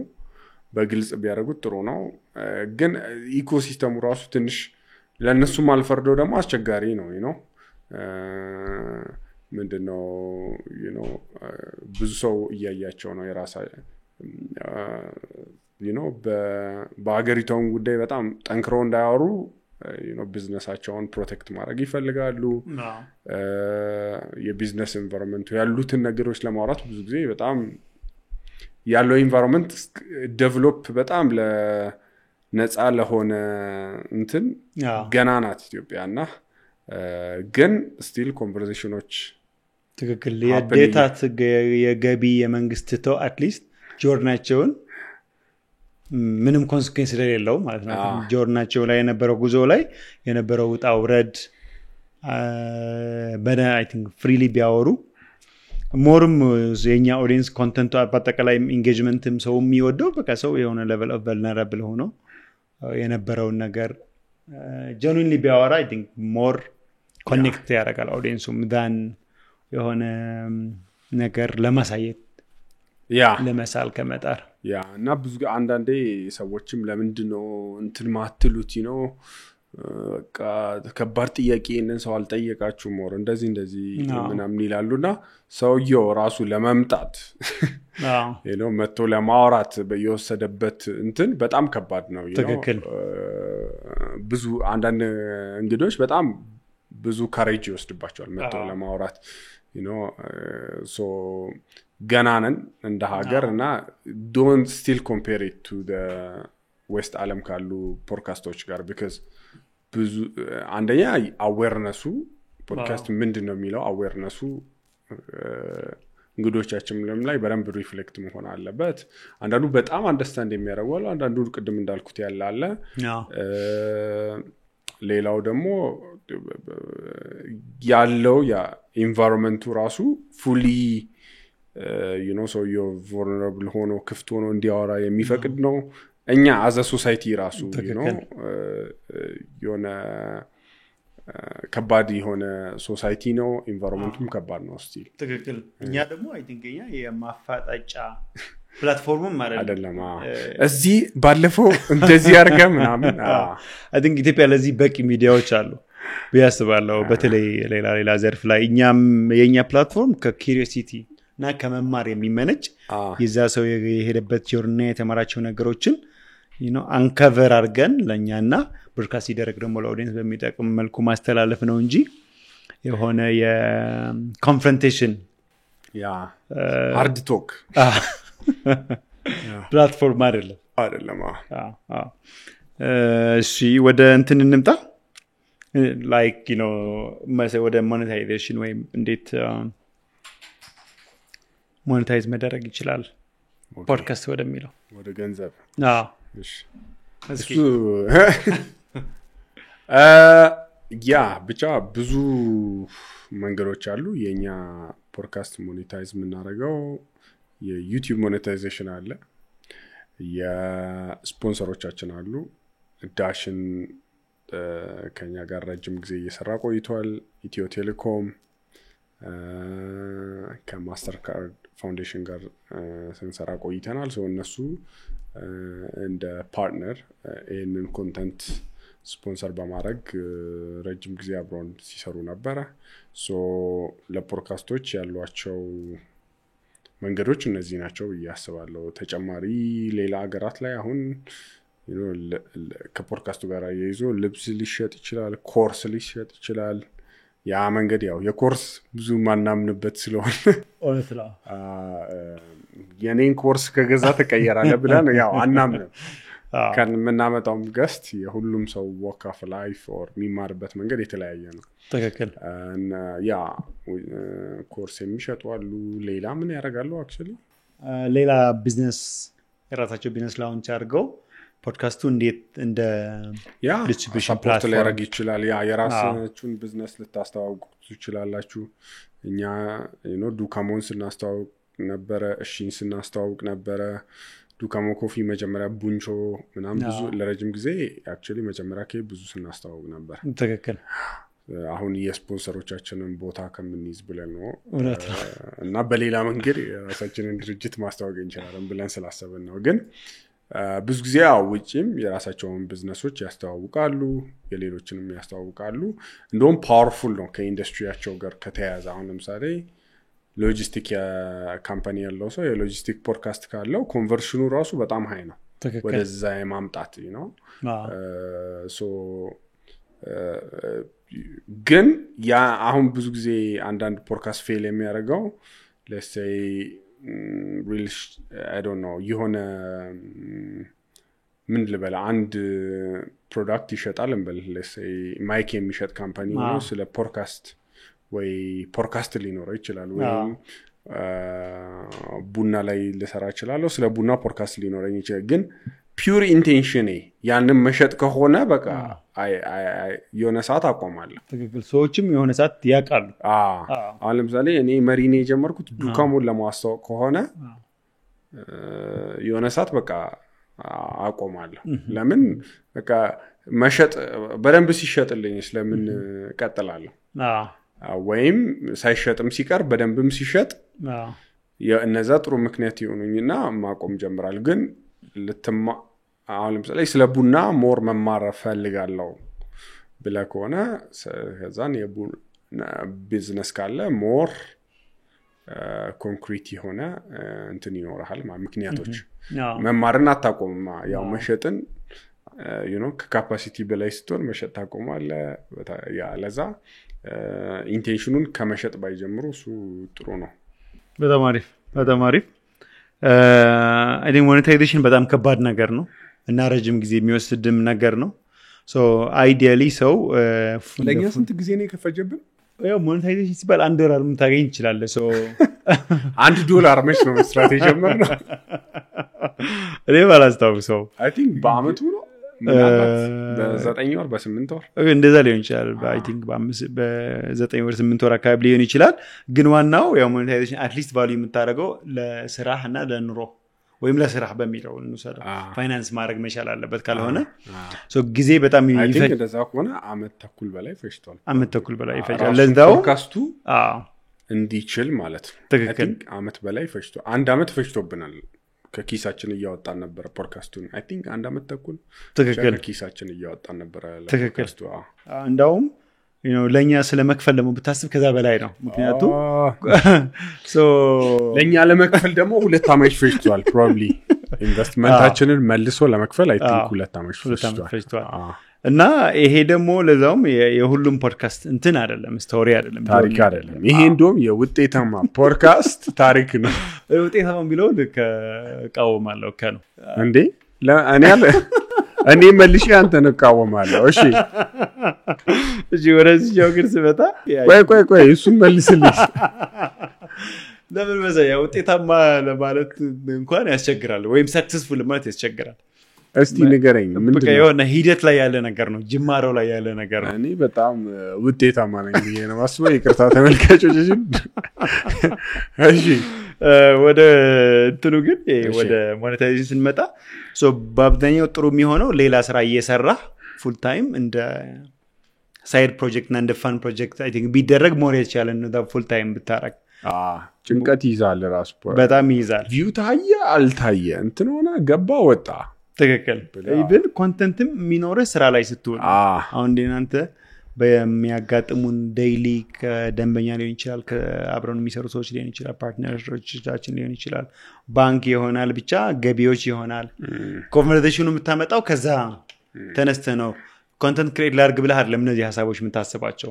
በግልጽ ቢያደርጉት ጥሩ ነው ግን ኢኮሲስተሙ ራሱ ትንሽ ለነሱ ማልፈርደው ደግሞ አስቸጋሪ ነው ምንድነው ብዙ ሰው እያያቸው ነው የራሳ በአገሪቷን ጉዳይ በጣም ጠንክሮ እንዳያወሩ ቢዝነሳቸውን ፕሮቴክት ማድረግ ይፈልጋሉ የቢዝነስ ኢንቫይሮንመንቱ ያሉትን ነገሮች ለማውራት ብዙ ጊዜ በጣም ያለው ኢንቫይሮንመንት ዴቨሎፕ በጣም ለነፃ ለሆነ እንትን ገና ናት ኢትዮጵያና ግን ስቲል ኮንቨርሴሽኖች ትክክል የዴታ የገቢ የመንግስት ተው አትሊስት ጆርናቸውን ምንም ኮንሲኩዌንስ ስለሌለው ማለት ነው ጆርናቸው ላይ የነበረው ጉዞ ላይ የነበረው ውጣ ውረድ አይ ቲንክ ፍሪሊ ቢያወሩ ሞርም የኛ ኦዲየንስ ኮንተንቱ በአጠቃላይ ኢንጌጅመንትም ሰው የሚወደው በቃ ሰው የሆነ ሌቨል ኦፍ ቨልነራብል ሆኖ የነበረውን ነገር ጀኑዊንሊ ቢያወራ አይ ቲንክ ሞር ኮኔክት ያደርጋል ኦዲየንሱም ዳን የሆነ ነገር ለማሳየት ለመሳል ከመጣር እና ብዙ አንዳንዴ ሰዎችም ለምንድነው እንትን ማትሉት በቃ ከባድ ጥያቄ እነን ሰው አልጠየቃችሁም ወር እንደዚህ ምናምን ይላሉና ሰውየው ራሱ ለመምጣት መጥቶ ለማውራት በየወሰደበት እንትን በጣም ከባድ ነው ብዙ አንዳንድ እንግዶች በጣም ብዙ ካሬጅ ይወስድባቸዋል መጥቶ ለማውራት so ገናነን እንደ ሀገር እና don't still compare it to the west ዓለም ካሉ ፖድካስቶች ጋር because ብዙ አንደኛ አዌርነሱ ፖድካስት ምንድነው የሚለው አዌርነሱ እንግዶቻችንም ላይ በደንብ ሪፍሌክት መሆን አለበት አንዳንዱ በጣም አንደርስታንድ የሚያደርገው አንዳንዱ ቅድም እንዳልኩት ያላለ ሌላው ደግሞ ያለው ያ ኢንቫይሮንመንቱ ራሱ ፉሊ so you're vulnerable ሆኖ ክፍት ሆኖ እንዲያወራ የሚፈቅድ ነው እኛ as a society ራሱ የሆነ ከባድ የሆነ ሶሳይቲ ነው ኢንቫይሮንመንቱም ከባድ ነው ስቲል ትክክል እኛ ደግሞ አይ ቲንክ የማፋጣጫ ፕላትፎርሙም አይደለም እዚህ ባለፈው እንደዚህ አርጋ ምናምን አይ ቲንክ ኢትዮጵያ ለዚህ በቂ ሚዲያዎች አሉ ቢያስባለው በተለይ ሌላ ዘርፍ ላይ የኛ ፕላትፎርም ከኪዩሪዮሲቲ እና ከመማር የሚመነጭ የዛ ሰው የሄደበት ጆርኒ የተማራቸው ነገሮችን አንከቨር አድርገን ለኛና ብሮድካስት ይደረግ ደግሞ ለኦዲየንስ በሚጠቅም መልኩ ማስተላለፍ ነው እንጂ የሆነ የኮንፍሮንቴሽን ሃርድ ቶክ ፕላትፎርም አይደለም እሺ ወደ እንትን እንምጣ ላይክ ወደ ሞኔታይዜሽን ወይም እንዴት ሞኔታይዝ መደረግ ይችላል ፖድካስት ወደሚለው ወደ ገንዘብ እሺ ብቻ ብዙ መንገዶች አሉ የኛ ፖድካስት ሞኔታይዝ የምናደርገው የዩቲዩብ ሞኔታይዜሽን አለ የስፖንሰሮቻችን አሉ ዳሽን ከኛ ጋር ረጅም ጊዜ እየሰራ ቆይቷል ኢትዮ ቴሌኮም ከማስተር ካርድ ፋውንዴሽን ጋር ስንሰራ ቆይተናል ሶ እነሱ እንደ ፓርትነር ይሄንን ኮንተንት ስፖንሰር በማድረግ ረጅም ጊዜ አብረውን ሲሰሩ ነበር ሶ ለፖድካስቶች ያሏቸው መንገዶች እነዚህ ናቸው ያስባለው ተጨማሪ ሌላ ሀገራት ላይ አሁን ከፖድካስቱ ጋር ያይዞ ልብስ ሊሸጥ ይችላል ኮርስ ሊሸጥ ይችላል ያ መንገድ ያው የኮርስ ብዙ ማናምንበት ስለሆነ እውነት ነው የኔን ኮርስ ከገዛ ተቀየራለ ብለን ያው አናምንም kan ምናመጣው ገስት የሁሉም ሰው walk of life or የሚማርበት መንገድ የተለያየ ነው ተከክል እና ያ ኮርስ የሚሸጡ አሉ ሌላ ምን ያደርጋሉ actually ሌላ ቢዝነስ የራሳቸው ቢዝነስ ላውንች አድርገው ፖድካስቱ እንዴት እንደ ዲስትሪቢዩሽን ፕላትፎርም ላይ ያደርግ ይችላል ያ የራሳችሁን ቢዝነስ ልታስተዋውቁ ትችላላችሁ እኛ ዱካሞን ስናስተዋውቅ ነበረ እሺን ስናስተዋውቅ ነበረ ዱካሞ ኮፊ መጀመሪያ ቡንቾ ምናም ብዙ ለረጅም ጊዜ actually መጀመሪያ ብዙ ስናስተዋውቅ ነበር ተከክል አሁን የስፖንሰሮቻችንን ቦታ ከምንይዝ ብለን ነው እና በሌላ መንገድ የራሳችንን ድርጅት ማስተዋወቅ እንችላለን ብለን ስላሰብን ነው ግን ብዙ ጊዜ ውጪም የራሳቸውን ቢዝነሶች ያስተዋውቃሉ የሌሎችንም ያስተዋውቃሉ እንደውም ፓወርፉል ነው ከኢንዱስትሪያቸው ጋር ከተያያዘ አሁን ለምሳሌ ሎጂስቲክ ካምፓኒ ያለው ሰው የሎጂስቲክ ፖድካስት ካለው ኮንቨርሽኑ ራሱ በጣም ሃይ ነው ወደዛ የማምጣት ነው ሶ ግን ያ አሁን ብዙ ጊዜ አንዳንድ ፖድካስት ፌል የሚያደርገው let's say really I don't know የሆነ ምን ልበላ አንድ ፕሮዳክት ይሸጣል እንበል let's say ማይክ የሚሸጥ ካምፓኒ ነው ስለ ፖድካስት ወይ ፖድካስት ሊኖረው ይችላል ወይ ቡና ላይ ልሰራ ይችላል ስለ ቡና ፖድካስት ሊኖረኝ ይችላል ግን ፒውር ኢንቴንሽን ያንን መሸጥ ከሆነ በቃ የሆነ ሰዓት አቆማለሁ ትክክል ሰዎችም የሆነ ሰዓት ያቃሉ አሁን ለምሳሌ እኔ መሪኔ የጀመርኩት ዱካሞን ለማስተዋወቅ ከሆነ የሆነ ሰዓት በቃ አቆማለሁ ለምን በቃ መሸጥ በደንብ ሲሸጥልኝ ስለምን ቀጥላለሁ ወይም ሳይሸጥም ሲቀር በደንብም ሲሸጥ የእነዛ ጥሩ ምክንያት ይሆኑኝና ማቆም ጀምራል ግን አሁን ለምሳሌ ስለ ቡና ሞር መማር ፈልጋለሁ ብለ ከሆነ ከዛን የቡና ቢዝነስ ካለ ሞር ኮንክሪት የሆነ እንትን ይኖርሃል ምክንያቶች መማርን አታቆም ያው መሸጥን ከካፓሲቲ በላይ ስትሆን መሸጥ ታቆማለ ያ ለዛ ኢንቴንሽኑን ከመሸጥ ባይጀምሩ እሱ ጥሩ ነው በጣም አሪፍ I think monetization በጣም ከባድ ነገር ነው እና ረጅም ጊዜ የሚወስድም ነገር ነው so ideally ሰው ለኛ ስንት ጊዜ ነው ከፈጀብን ያው monetization ሲባል $1 ታገኝ ይችላል so $1 መች ነው መስራት የጀመርነው እኔ ባላስታውሰው I think በአመቱ ነው በ9 ወር በ8 ወር እንደዛ ሊሆን ይችላል I think በ9 ወር 8 ወር አካባቢ ሊሆን ይችላል ግን ዋናው ያው ሞኔታይዜሽን at least ቫልዩ የምታደርገው ለስራህና ለኑሮ ወይም ለስራህ በሚለው እንሰራው ፋይናንስ ማድረግ መቻል አለበት ካልሆነ ሶ ጊዜ በጣም ይፈጅ እንደዛ ከሆነ አመት ተኩል በላይ ፈጅቷል አመት ተኩል በላይ ይፈጃል ለዛው ፖድካስቱ እንዲችል ማለት ነው ትክክል አመት በላይ ፈጅቷል አንድ አመት ፈጅቶብናል ከኪሳችን እያወጣን ነበር ፖድካስቱን I think አንድ አመት ተኩል ትክክል ከኪሳችን እያወጣን ነበር ፖድካስቱ እንደውም ለኛ ስለመክፈል ደግሞ ብታስብ ከዛ በላይ ነው ምክንያቱም so ለኛ ለመክፈል ደግሞ 2 አመት ፈጅቷል probably ኢንቨስትመንታችንን መልሶ ለመክፈል I think 2 አመት ፈጅቷል እና ይሄ ደግሞ ለዛውም የሁሉም ፖድካስት እንትን አይደለም ስቶሪ አይደለም ታሪክ አይደለም ይሄ እንደውም የውጤታማ ፖድካስት ታሪክ ነው ውጤታማ ቢለው ከቃወማለሁ ከነው እንዴ እኔ መልሼ አንተ ነቃወማለሁ እሺ ወደዚህ ጆግር ስመጣ ቆይ እሱን መልስልኝ ለምን መዘያ ውጤታማ ለማለት እንኳን ያስቸግራል ወይም ሰክሰስፉል ማለት ያስቸግራል እስቲ ንገረኝ ምንድነው የሆነ ሂደት ላይ ያለ ነገር ነው ጅማሮ ላይ ያለ ነገር ነው እኔ በጣም ውጤታማ ነኝ ብዬ ነው ማስበው ይቅርታ ተመልካቾች እሺ ወደ እንትኑ ግን ወደ ሞኔታይዜሽን ስንመጣ ሶ በአብዛኛው ጥሩ የሚሆነው ሌላ ስራ እየሰራ ፉል ታይም እንደ ሳይድ ፕሮጀክት እና እንደ ፋን ፕሮጀክት I think ቢደረግ ሞር ይቻላል ነው ፉል ታይም ብታረግ ጭንቀት ይዛል ራሱ በጣም ይዛል ቪው ታየ አልታየ እንትን ሆነ ገባ ወጣ ትክክል ኢቭን ኮንተንትም የሚኖርህ ስራ ላይ ስትሆን አሁን እናንተ በሚያጋጥሙን ዴይሊ ከደንበኛ ሊሆን ይችላል ከአብረን የሚሰሩ ሰዎች ሊሆን ይችላል ፓርትነሮቻችን ሊሆን ይችላል ባንክ ይሆናል ብቻ ገቢዎች ይሆናል ኮንቨርሴሽኑ የምታመጣው ከዛ ተነስተ ነው ኮንተንት ክሬት ላርግ ብለህ አይደለም እነዚህ ሐሳቦች የምታስባቸው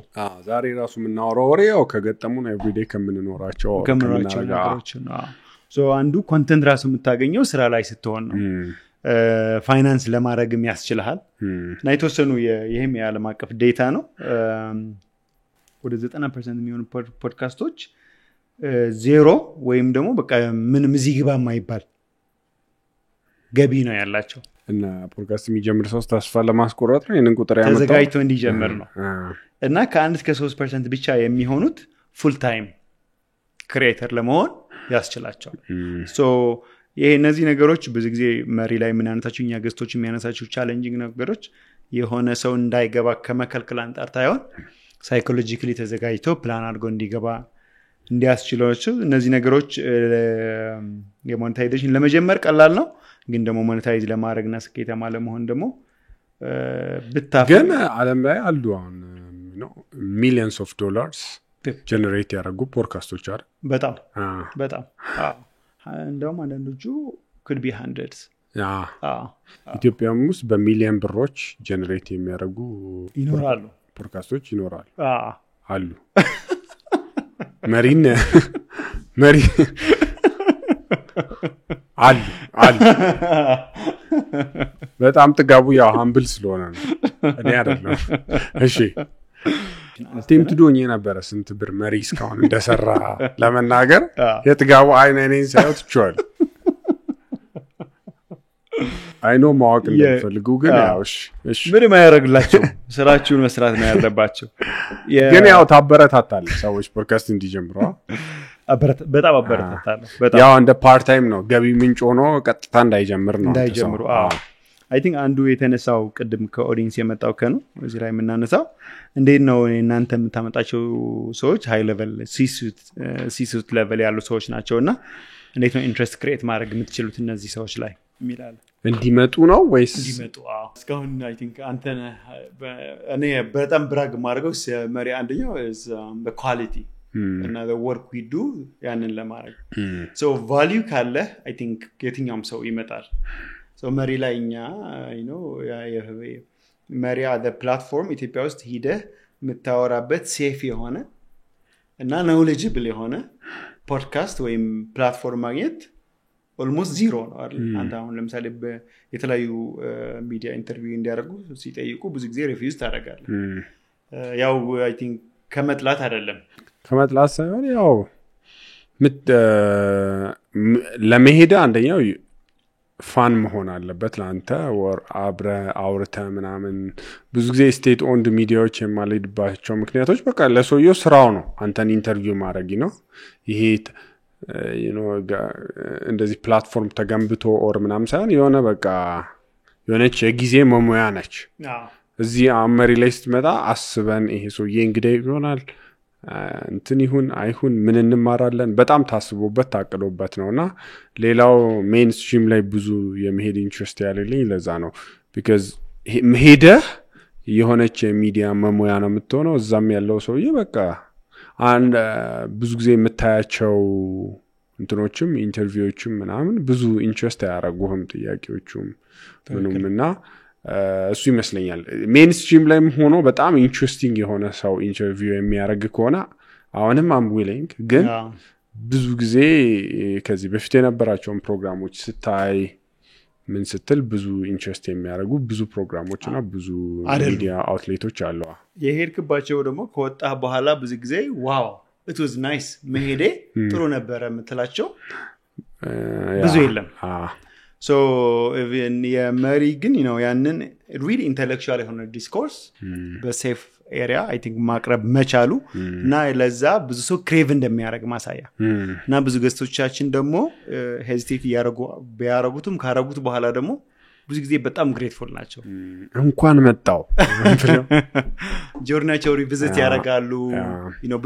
ዛሬ ራሱ የምናወራው ወሬ ያው ከገጠሙን ኤቭሪዴይ ከምንኖራቸው ነገሮች ነው ሶ አንዱ ኮንተንት ራሱ የምታገኘው ስራ ላይ ስትሆን ነው ፋይናንስ ለማድረግም ያስችልሃል እና የተወሰኑ ይሄም የዓለም አቀፍ ዴታ ነው ወደ 90% የሚሆኑ ፖድካስቶች ዜሮ ወይም ደግሞ በቃ ምንም እዚህ ግባ የማይባል ገቢ ነው ያላቸው እና ፖድካስት የሚጀምር ሰው ተስፋ ለማስቆረጥ ነው ይሄንን ቁጥር ያመጣው ተዘጋጅቶ እንዲጀምር ነው እና ከ1-3% ብቻ የሚሆኑት ፉል ታይም ክሪኤተር ለመሆን ያስችላቸዋል ሶ ይሄ እነዚህ ነገሮች ብዙ ጊዜ መሪ ላይ የምናነሳቸው እኛ ገስቶች የሚያነሳቸው ቻሌንጂንግ ነገሮች የሆነ ሰው እንዳይገባ ከመከልከል አንጻር ታይሆን ሳይኮሎጂካሊ ተዘጋጅቶ ፕላን አድርጎ እንዲገባ እንዲያስችላቸው እነዚህ ነገሮች የሞኔታይዜሽን ለመጀመር ቀላል ነው ግን ደግሞ ሞኔታይዝ ለማድረግና ስኬታማ ለመሆን ደግሞ ግን ዓለም ላይ አሉ አሁን ሚሊየንስ ኦፍ ዶላርስ ጀነሬት ያደረጉ ፖድካስቶች አይደል በጣም እንደውም አንዳንዶቹ could be hundreds ኢትዮጵያም ውስጥ በሚሊየን ብሮች ጀነሬት የሚያደርጉ ይኖራሉ ፖድካስቶች ይኖራሉ አሉ መሪ አሉ በጣም ጥጋቡ ያው ሃምብል ስለሆነ ነው እኔ አይደለም እሺ ቲም ትዶኝ ነበር ስንት ብር መሪ እስካሁን እንደሰራ ለመናገር የጥጋቡ አይነኔን ሳይወት ቻል አይኖ ማወቅ እንደፈልጉ ግን ያውሽ ምንም አያረግላቸው ስራችሁን መስራት ነው ያለባቸው ግን ያው ታበረታታለ ሰዎች ፖድካስት እንዲጀምሩ በጣም አበረታታለሁ ያው እንደ ፓርት ታይም ነው ገቢ ምንጭ ሆኖ ቀጥታ እንዳይጀምሩ I think አንዱ የተነሳው ቅድም ከኦዲየንስ የመጣው ከነው እዚህ ላይ የምናነሳው እንዴት ነው እናንተ የምታመጣቸው ሰዎች ሃይ ሌቨል ሲሱት ሌቨል ያሉ ሰዎች ናቸውና እንዴት ነው ኢንትረስት ክሬት ማድረግ የምትችሉት እነዚህ ሰዎች ላይ የሚላል እንዲመጡ ነው ወይስ እንዲመጡ እስካሁን I think አንተ እኔ በጣም ብራግ ማድረገው መሪ አንደኛው is the quality and the work we do ያንን ለማድረግ so value ካለ I think የትኛውም ሰው ይመጣል so መሪ ላይኛ you know መሪ the platform ኢትዮጵያ ውስጥ ሄደ የምታወራበት ሴፍ የሆነ እና knowledgeable የሆነ ፖድካስት ወይም ፕላትፎርም ማግኘት almost zero ነው አይደል አንተ አሁን ለምሳሌ የተለያዩ ሚዲያ ኢንተርቪው እንዲያደርጉ ሲጠይቁ ብዙ ጊዜ ሪፊውዝ ታደርጋለህ ያው I think ከመጥላት አይደለም ከመጥላት ሳይሆን ያው ለመሄድ አንደኛው ፋን መሆን አለበት ለአንተ ወር አብረ አውርተ ምናምን ብዙ ጊዜ ስቴት ኦንድ ሚዲያዎች የማልሄድባቸው ምክንያቶች በቃ ለሰውየው ስራው ነው አንተን ኢንተርቪው ማድረግ ነው ይሄ እንደዚህ ፕላትፎርም ተገንብቶ ኦር ምናምን ሳይሆን የሆነ በቃ የሆነች የጊዜ መሙያ ነች እዚህ አመሪ ላይ ስትመጣ አስበን ይሄ ሰውዬ እንግዲህ ይሆናል እንትን ይሁን አይሁን ምን እንማራለን በጣም ታስቦበት ታቅዶበት ነውና ሌላው ሜንስትሪም ላይ ብዙ የመሄድ ኢንትረስት ያለልኝ ለዛ ነው because መሄደ የሆነች የሚዲያ መሙያ ነው የምትሆነው እዛም ያለው ሰውዬ በቃ አንድ ብዙ ጊዜ የምታያቸው እንትኖችም ኢንተርቪዎችም ምናምን ብዙ ኢንትረስት ያደርጉህም ጥያቄዎችም ምንምና እሱ ይመስለኛል ሜንስትሪም ላይም ሆኖ በጣም ኢንትረስቲንግ የሆነ ሰው ኢንተርቪው የሚያደርግ ከሆነ አሁንም I'm willing ግን ብዙ ጊዜ ከዚህ በፊት የነበራቸውን ፕሮግራሞች ስታይ ምን ስትል ብዙ ኢንትረስት የሚያደርጉ ብዙ ፕሮግራሞችና ብዙ ሚዲያ አውትሌቶች አሉ የሄድክባቸው ደግሞ ከወጣ በኋላ ብዙ ጊዜ ዋው it was nice መሄዴ ጥሩ ነበር የምትላቸው ብዙ የለም so even የመሪ ግን ያንን really intellectual የሆነ ዲስኮርስ በሴፍ ኤሪያ I think ማቅረብ መቻሉ እና ለዛ ብዙ ሰው ክሬቭ እንደሚያደርግ ማሳያ እና ብዙ ገስቶቻችን ደግሞ ሄዚቴት ያረጉትም ካረጉት በኋላ ደግሞ ብዙ ጊዜ በጣም ግሬትፉል ናቸው እንኳን መጣው ጆርናቸው ሪቪዚት ያደርጋሉ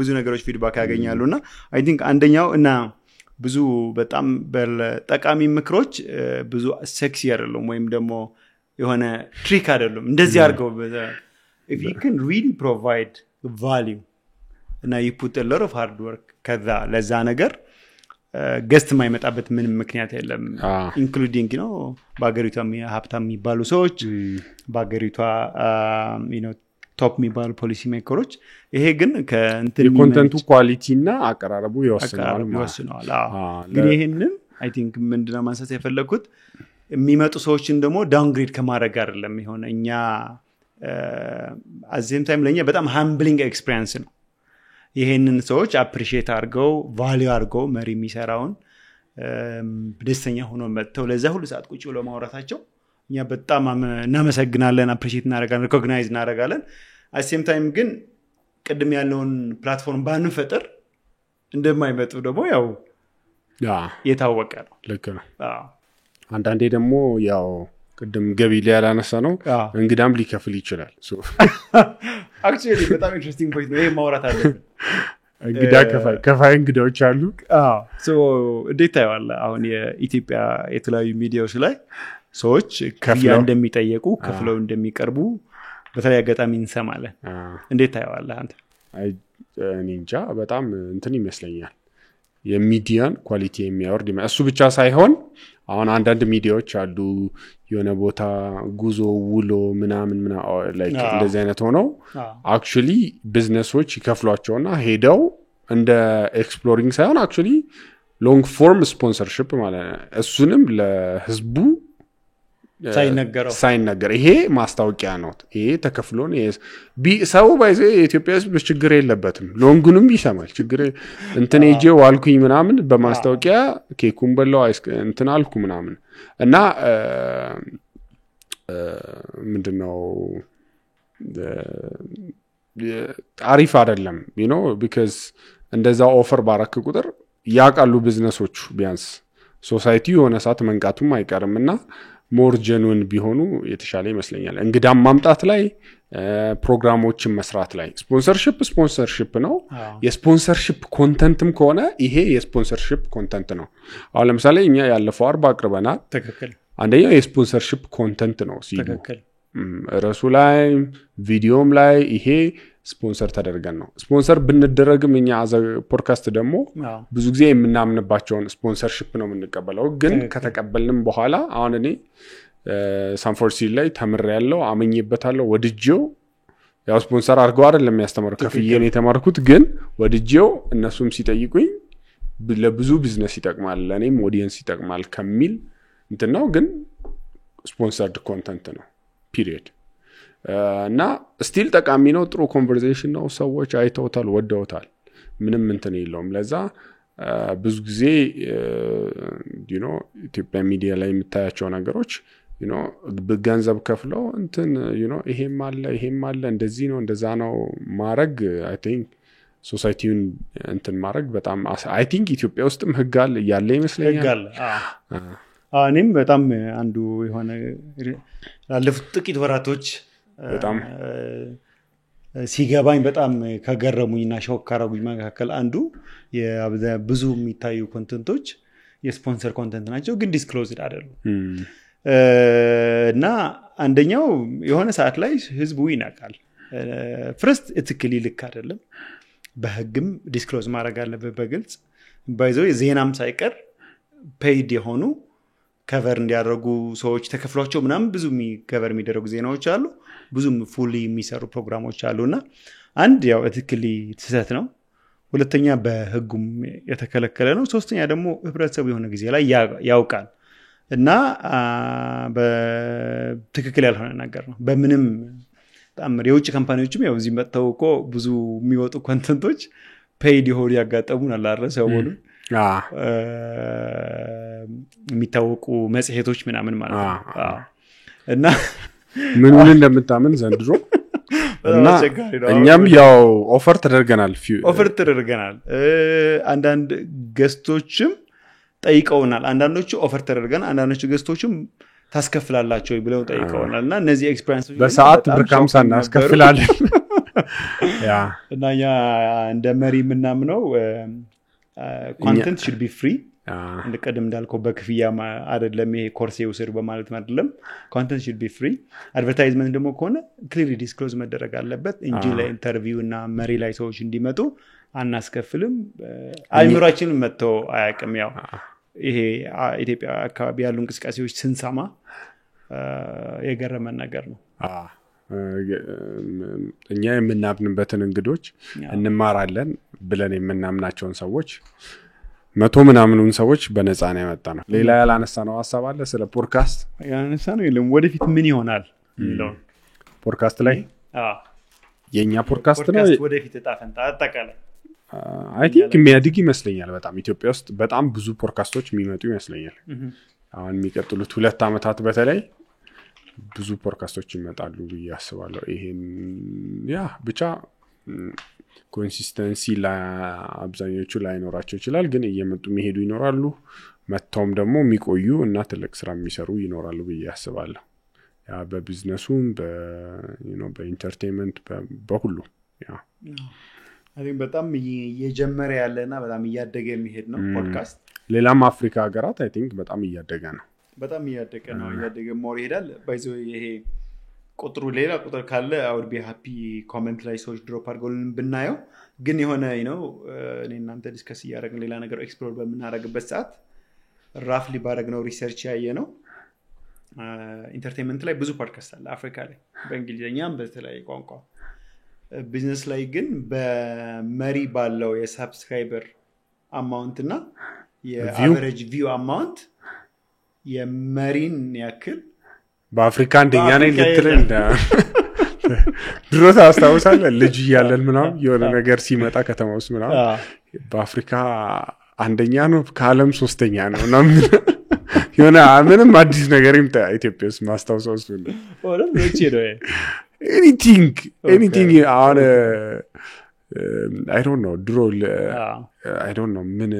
ብዙ ነገሮች ፊድባክ ያገኛሉና I think አንደኛው እና ብዙ በጣም በጠቃሚ ምክሮች ብዙ ሴክሲ አይደሉም ወይም ደግሞ የሆነ ትሪክ አይደሉም እንደዚህ አድርገው if you can really provide value እና you put a lot of hard work ከዛ ለዛ ነገር ገስት ማይመጣበት ምንም ምክንያት የለም including you know ባገሪቷ ሀብታም የሚባሉ ሰዎች ባገሪቷ you know ቶፕ የሚባሉ ፖሊሲ ሜከሮች ይሄ ግን ከእንትን የኮንተንቱ ኳሊቲ እና አቀራረቡ ይወስናል ግን ይሄንን I think ምንድነው ማንሳት የፈለኩት የሚመጡ ሰዎችን ደግሞ ዳውንግሬድ ከማድረግ አይደለም ይሆነ እኛ at the same time ለኛ በጣም humbling experience ነው ይሄንን ሰዎች appreciate አድርገው value አድርገው መሪ የሚሰራውን ደስተኛ ሆኖ መጥተው ለዛ ሁሉ ሰዓት ቁጭ ብለው ማውራታቸው እኛ በጣም እናመሰግናለን appreciate እናደርጋለን recognize እናደርጋለን at the same time ግን ቅድም ያለውን ፕላትፎርም ባንፈጥር እንደማይመጡ ደግሞ ያው የታወቀ ነው ልክ ነው አንዳንዴ ደግሞ ያው ቅድም ገቢ ላይ ያላነሳ ነው እንግዳም ሊከፍል ይችላል actually በጣም interesting point ነው ይሄ ማውራት አለብን እንግዳ ከፋይ እንግዳዎች አሉ so ዴታ ያለ አሁን የኢትዮጵያ የተለያዩ ሚዲያዎች ላይ ሰዎች ከፍለው እንደሚጠየቁ ከፍለው እንደሚቀርቡ በተለይ አጋጣሚ እንሰማለን እንዴት ታያዋለህ አንተ እንጃ በጣም እንትን ይመስለኛል የሚዲያን ኳሊቲ የሚያወርድ እሱ ብቻ ሳይሆን አሁን አንዳንድ ሚዲያዎች አሉ የሆነ ቦታ ጉዞ ውሎ ምናምን like እንደዚህ አይነት ሆነው actually ቢዝነሶች ይከፍሏቸውና ሄደው እንደ ኤክስፕሎሪንግ ሳይሆን actually ሎንግ ፎርም ስፖንሰርሺፕ ማለት እሱንም ለህዝቡ ሳይነገር ይሄ ማስታወቂያ ነው ይሄ ተከፍሎን ሰው ባይዘ የኢትዮጵያ ህዝብ ችግር የለበትም ሎንጉንም ይሰማል ችግር እንትን እጄ ዋልኩኝ ምናምን በማስታወቂያ ኬኩን በለው እንትን አልኩ ምናምን እና ምንድነው አሪፍ አይደለም you know because እንደዛ ኦፈር ባረክ ቁጥር ያቃሉ ቢዝነሶች ቢያንስ ሶሳይቲ የሆነ ሰዓት መንቃቱም አይቀርምና ሞር ጀኑን ቢሆኑ የተሻለ ይመስለኛል እንግዳም ማምጣት ላይ ፕሮግራሞችን መስራት ላይ ስፖንሰርሺፕ ነው የስፖንሰርሺፕ ኮንተንትም ከሆነ ይሄ የስፖንሰርሺፕ ኮንተንት ነው አሁን ለምሳሌ እኛ ያለፈው 40 አቅርበናል ተከክል አንደኛው የስፖንሰርሺፕ ኮንተንት ነው ተከክል ራሱ ላይ ቪዲዮም ላይ ይሄ ስፖንሰር ተደርገን ነው ስፖንሰር ብንደረግም እኛ አዘ ፖድካስት ደግሞ ብዙ ጊዜ የምናምንባቸውን ስፖንሰርሺፕ ነው የምንቀበለው ግን ከተቀበልንም በኋላ አሁን እኔ ሳንፎርሲ ላይ ተምሬያለሁ አመኝበታለሁ ወድጄው ያው ስፖንሰር አድርገው አይደለም የሚያስተምረው ከፍዬን የተማርኩት ግን ወድጄው እነሱም ሲጠይቁኝ ለብዙ ቢዝነስ ይጠቅማል ለኔም ኦዲየንስ ይጠቅማል ከሚል እንትን ነው ግን ስፖንሰርድ ኮንተንት ነው ፒሪየድ እና ስቲል ጠቃሚ ነው ጥሩ ኮንቨርሴሽን ነው ሰዎች አይተውታል ወደውታል ምንም እንትን የለውም ለዛ ብዙ ጊዜ you know ኢትዮጵያ ሚዲያ ላይ የምታያቸው ነገሮች you know በገንዘብ ከፍለው እንትን you know ይሄም አለ እንደዚህ ነው እንደዛ ነው ማረግ I think ሶሳይቲውን እንትን ማረግ በጣም I think ኢትዮጵያ ውስጥም ህግ አለ ያለ ይመስለኛል ህግ አለ እኔም በጣም አንዱ የሆነ ላለፉት ጥቂት ወራቶች በጣም ሲገባኝ በጣም ከገረሙኝና ሾካራጉኝ መካከል አንዱ ብዙ የሚታዩ ኮንተንቶች የስፖንሰር ኮንተንት ናቸው ግን ዲስክሎዝድ አይደሉም እና አንደኛው የሆነ ሰዓት ላይ ህዝቡ ይናቃል ፍርስት እትክሊ ልክ አይደለም በህግም ዲስክሎዝ ማድረግ አለበት በግልጽ ባይዘው ዜናም ሳይቀር ፔይድ የሆኑ ከቨር እንዲያደርጉ ሰዎች ተከፍሏቸው ምናምን ብዙ ከቨር የሚደረጉ ዜናዎች አሉ ብዙም ፉሊ የሚሰሩ ፕሮግራሞች አሉና አንድ ያው እትክሊ ተሰት ነው ሁለተኛ በህጉም የተከለከለ ነው ሶስተኛ ደግሞ ህብረተሰቡ የሆነ ጊዜ ላይ ያውቃል እና በትክክል ያልሆነ ነገር ነው በምንም ታምር የውጭ ካምፓኒዎችም ያው እዚህ መጥተው እኮ ብዙ የሚወጡ ኮንተንቶች ፔይድ ይሆኑ ያጋጠሙን አላረሰው ወሉ የሚታወቁ መጽሔቶች ምናምን ማለት ነው እና ምን እንደምታምን ዘንድሮ እና እኛም ያው ኦፈር ተደርገናል አንዳንድ ገስቶችም ጠይቀውናል አንዳንዶቹ ኦፈር ተደርገናል አንዳንዶቹ ገስቶችም ታስከፍላላችሁ ብለው ጠይቀውናል እና እነዚህ ኤክስፒሪየንስ በሰዓት ብርካም ሳናስከፍላለን እና ያ እንደ መሪ ምናምነው content should be free እንደቀደም እንዳልከው በክፍያ አይደለም ይሄ ኮርስ ይውሰድ በማለት አይደለም content should be free advertisement ደግሞ ከሆነ clearly disclose መደረግ አለበት እንጂ ለኢንተርቪው እና መሪ ላይ ሰዎች እንዲመጡ አናስከፍልም አይምራችን መጥቶ አያውቅም ያው ይሄ ኢትዮጵያ አካባቢ ያሉ እንቅስቃሴዎች ስንሰማ የገረመን ነገር ነው እኛ የምናምንበትን እንግዶች እንማራለን ብለን የምናምናቸውን ሰዎች 100 ምናምኑን ሰዎች በነፃ ነው ያመጣነው ሌላ ያላነሳነው ሐሳብ አለ ስለ ፖድካስት ያነሳነው የለም ወደፊት ምን ይሆናል የሚለው ፖድካስት ላይ የኛ ፖድካስት ነው ወደፊት ተጣፈንታ አጠቃላይ አይ ቲንክ የሚያድግ ይመስለኛል በጣም ኢትዮጵያ ውስጥ በጣም ብዙ ፖድካስቶች የሚመጡ ይመስለኛል አሁን የሚቀጥሉት 2 አመታት በተለይ ብዙ ፖድካስቶች ይመጣሉ ብዬ አስባለሁ ይሄን ያ ብቻ ኮንሲስተንሲ ለአብዛኞቹ ላይኖራቸው ይችላል ግን እየመጡ የሚሄዱ ይኖራሉ መተውም ደግሞ የሚቆዩ እና ትልቅ ስራ የሚሰሩ ይኖራሉ ብዬ አስባለሁ ያ በቢዝነሱም በኢንተርቴይንመንት በሁሉ ያ አሁን በጣም እየጀመረ ያለና በጣም እያደገ የሚሄድ ነው ፖድካስት ሌላም አፍሪካ ሀገራት አይ ቲንክ በጣም እያደገ ነው በጣም እያደገ ነው እያደገ ሞር ይሄዳል ባይዞ ይሄ ቁጥሩ ሌላ ቁጥር ካለ I would be happy comment ላይ ሰዎች ድሮፕ አድርገውልን ብናየው ግን የሆነ እኔ እናንተ ዲስከስ ያደረግን ሌላ ነገር ኤክስፕሎር በመናረግበት ሰዓት ራፍሊ ባረግነው ሪሰርች ያየ ነው ኢንተርቴይንመንት ላይ ብዙ ፖድካስት አለ አፍሪካ ላይ በእንግሊዘኛም በተለያየ ቋንቋ ቢዝነስ ላይ ግን በመሪ ባለው የሳብስክራይበር አማውንት እና የአቨሬጅ ቪው አማውንት የመሪን ያክል በአፍሪካ አንደኛ ነኝ ልትል ድሮ ታስታውሳለህ ልጅ ያለን ምናምን የሆነ ነገር ሲመጣ ከተማ ውስጥ ምናምን በአፍሪካ አንደኛ ነው ከዓለም 3ኛ ነው ምናምን የሆነ ምንም አዲስ ነገር ይምጣ ኢትዮጵያ ውስጥ ማስታወሰው እሱ ነው ወለም እቺ ነው anything on I don't know ድሮ I don't know ምን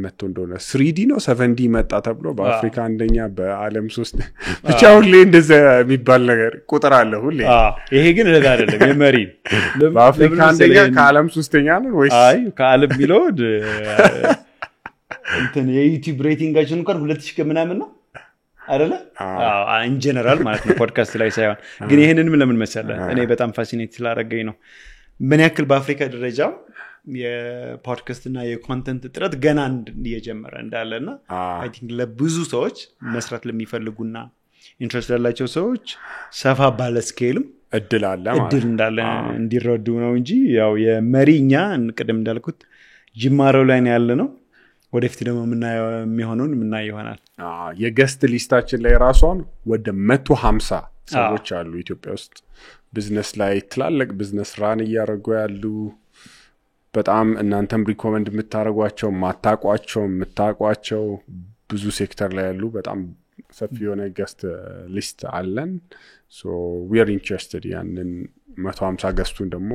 መጥቶ እንደሆነ 3D ነው 7D መጣ ተብሎ በአፍሪካ አንደኛ በዓለም 3 ብቻ ሁሌ እንደዛ የሚባል ነገር ቁጥር አለ ሁሌ ይሄ ግን ለዛ አይደለም የመሪ በአፍሪካ አንደኛ ከዓለም 3ኛ ነው ወይስ አይ ከዓለም ቢለው እንትን የዩቲዩብ ሬቲንጋችን እንኳን 2000 ከምናምን ነው አይደለ ኢን ጀነራል ማለት ነው ፖድካስት ላይ ሳይሆን ግን ይሄንንም ለምን መሰለህ እኔ በጣም ፋሲኔት ስላደረገኝ ነው ምን ያክል በአፍሪካ ደረጃ የፖድካስት እና የኮንተንት ጥረት ገና እየጀመረ እንዳለና አይ ቲንክ ለብዙ ሰዎች መስራት ለሚፈልጉና ኢንትረስት ያላቸው ሰዎች ሰፋ ባለ ስኬልም እድል አለ ማለት እድል እንዳለ እንዲረዱ ነው እንጂ ያው የመሪኛ እንቀደም እንዳልኩት ጅማሮ ላይ ነው ያለ ነው ወደፊት ደግሞ ምናየው ይሆናል የገስት ሊስታችን ላይ ራሷን ወደ 150 ሰዎች አሉ ኢትዮጵያ ውስጥ ቢዝነስ ላይ ትላልቅ ቢዝነስ ራን ያያረጉ ያሉ በጣም እናንተም ሪኮመንድ የምታረጓቸው የምታቋቸው ብዙ ሴክተር ላይ ያሉ በጣም ሰፊ የሆነ ገስት ሊስት አለን so we are interested ያንን 150 ገስቱን ደግሞ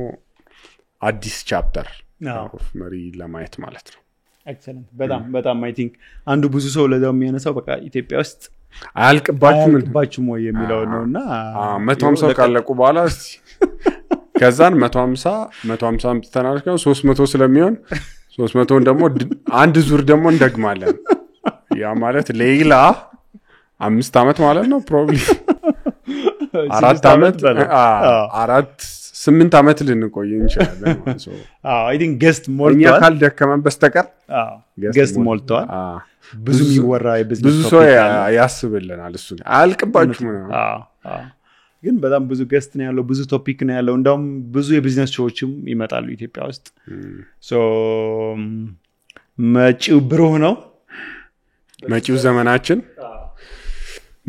አዲስ ቻፕተር of መሪ ለማየት ማለት ነው ኤክሰለንት በጣም አይ ቲንክ አንዱ ብዙ ሰው ለዛው የሚያነሳው በቃ ኢትዮጵያ ውስጥ አያልቅባችሁም ወይ የሚለው ነውና 150 ካለቁ በኋላ ከዛን 150 ተናርከው 300 ስለሚሆን 300ን ደግሞ አንድ ዙር ደግሞ እንደግማለን ያ ማለት ሌላ 5 አመት ማለት ነው ፕሮባብሊ 4 አመት 8 አመት ልንቆይ እንችላለን ማለት ነው አይ ቲንክ ገስት ሞልቷል እኛ ካልደከመን በስተቀር ገስት ሞልቷል ብዙ የሚወራ የቢዝነስ ብዙ ሰው ያስብልናል እሱ አልቅባችሁም ነው ግን በጣም ብዙ ገስት ነው ያለው ብዙ ቶፒክ ነው ያለው እንደውም ብዙ የቢዝነስ ሾዎችም ይመጣሉ ኢትዮጵያ ውስጥ ሶ መጪው ብሩህ ነው መጪው ዘመናችን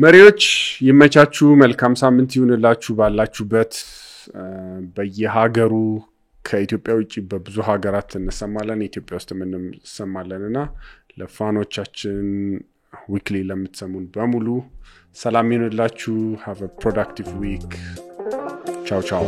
መሪዎች ይመቻችሁ መልካም ሳምንት ይሁንላችሁ ባላችሁበት በየሀገሩ ከኢትዮጵያ ውጪ በብዙ ሀገራት እንሰማለን ኢትዮጵያ ውስጥ ምንም እንሰማለንና ለፋኖቻችን ዊክሊ ለምትሰሙን በሙሉ ሰላም ይሁንላችሁ have a productive week ciao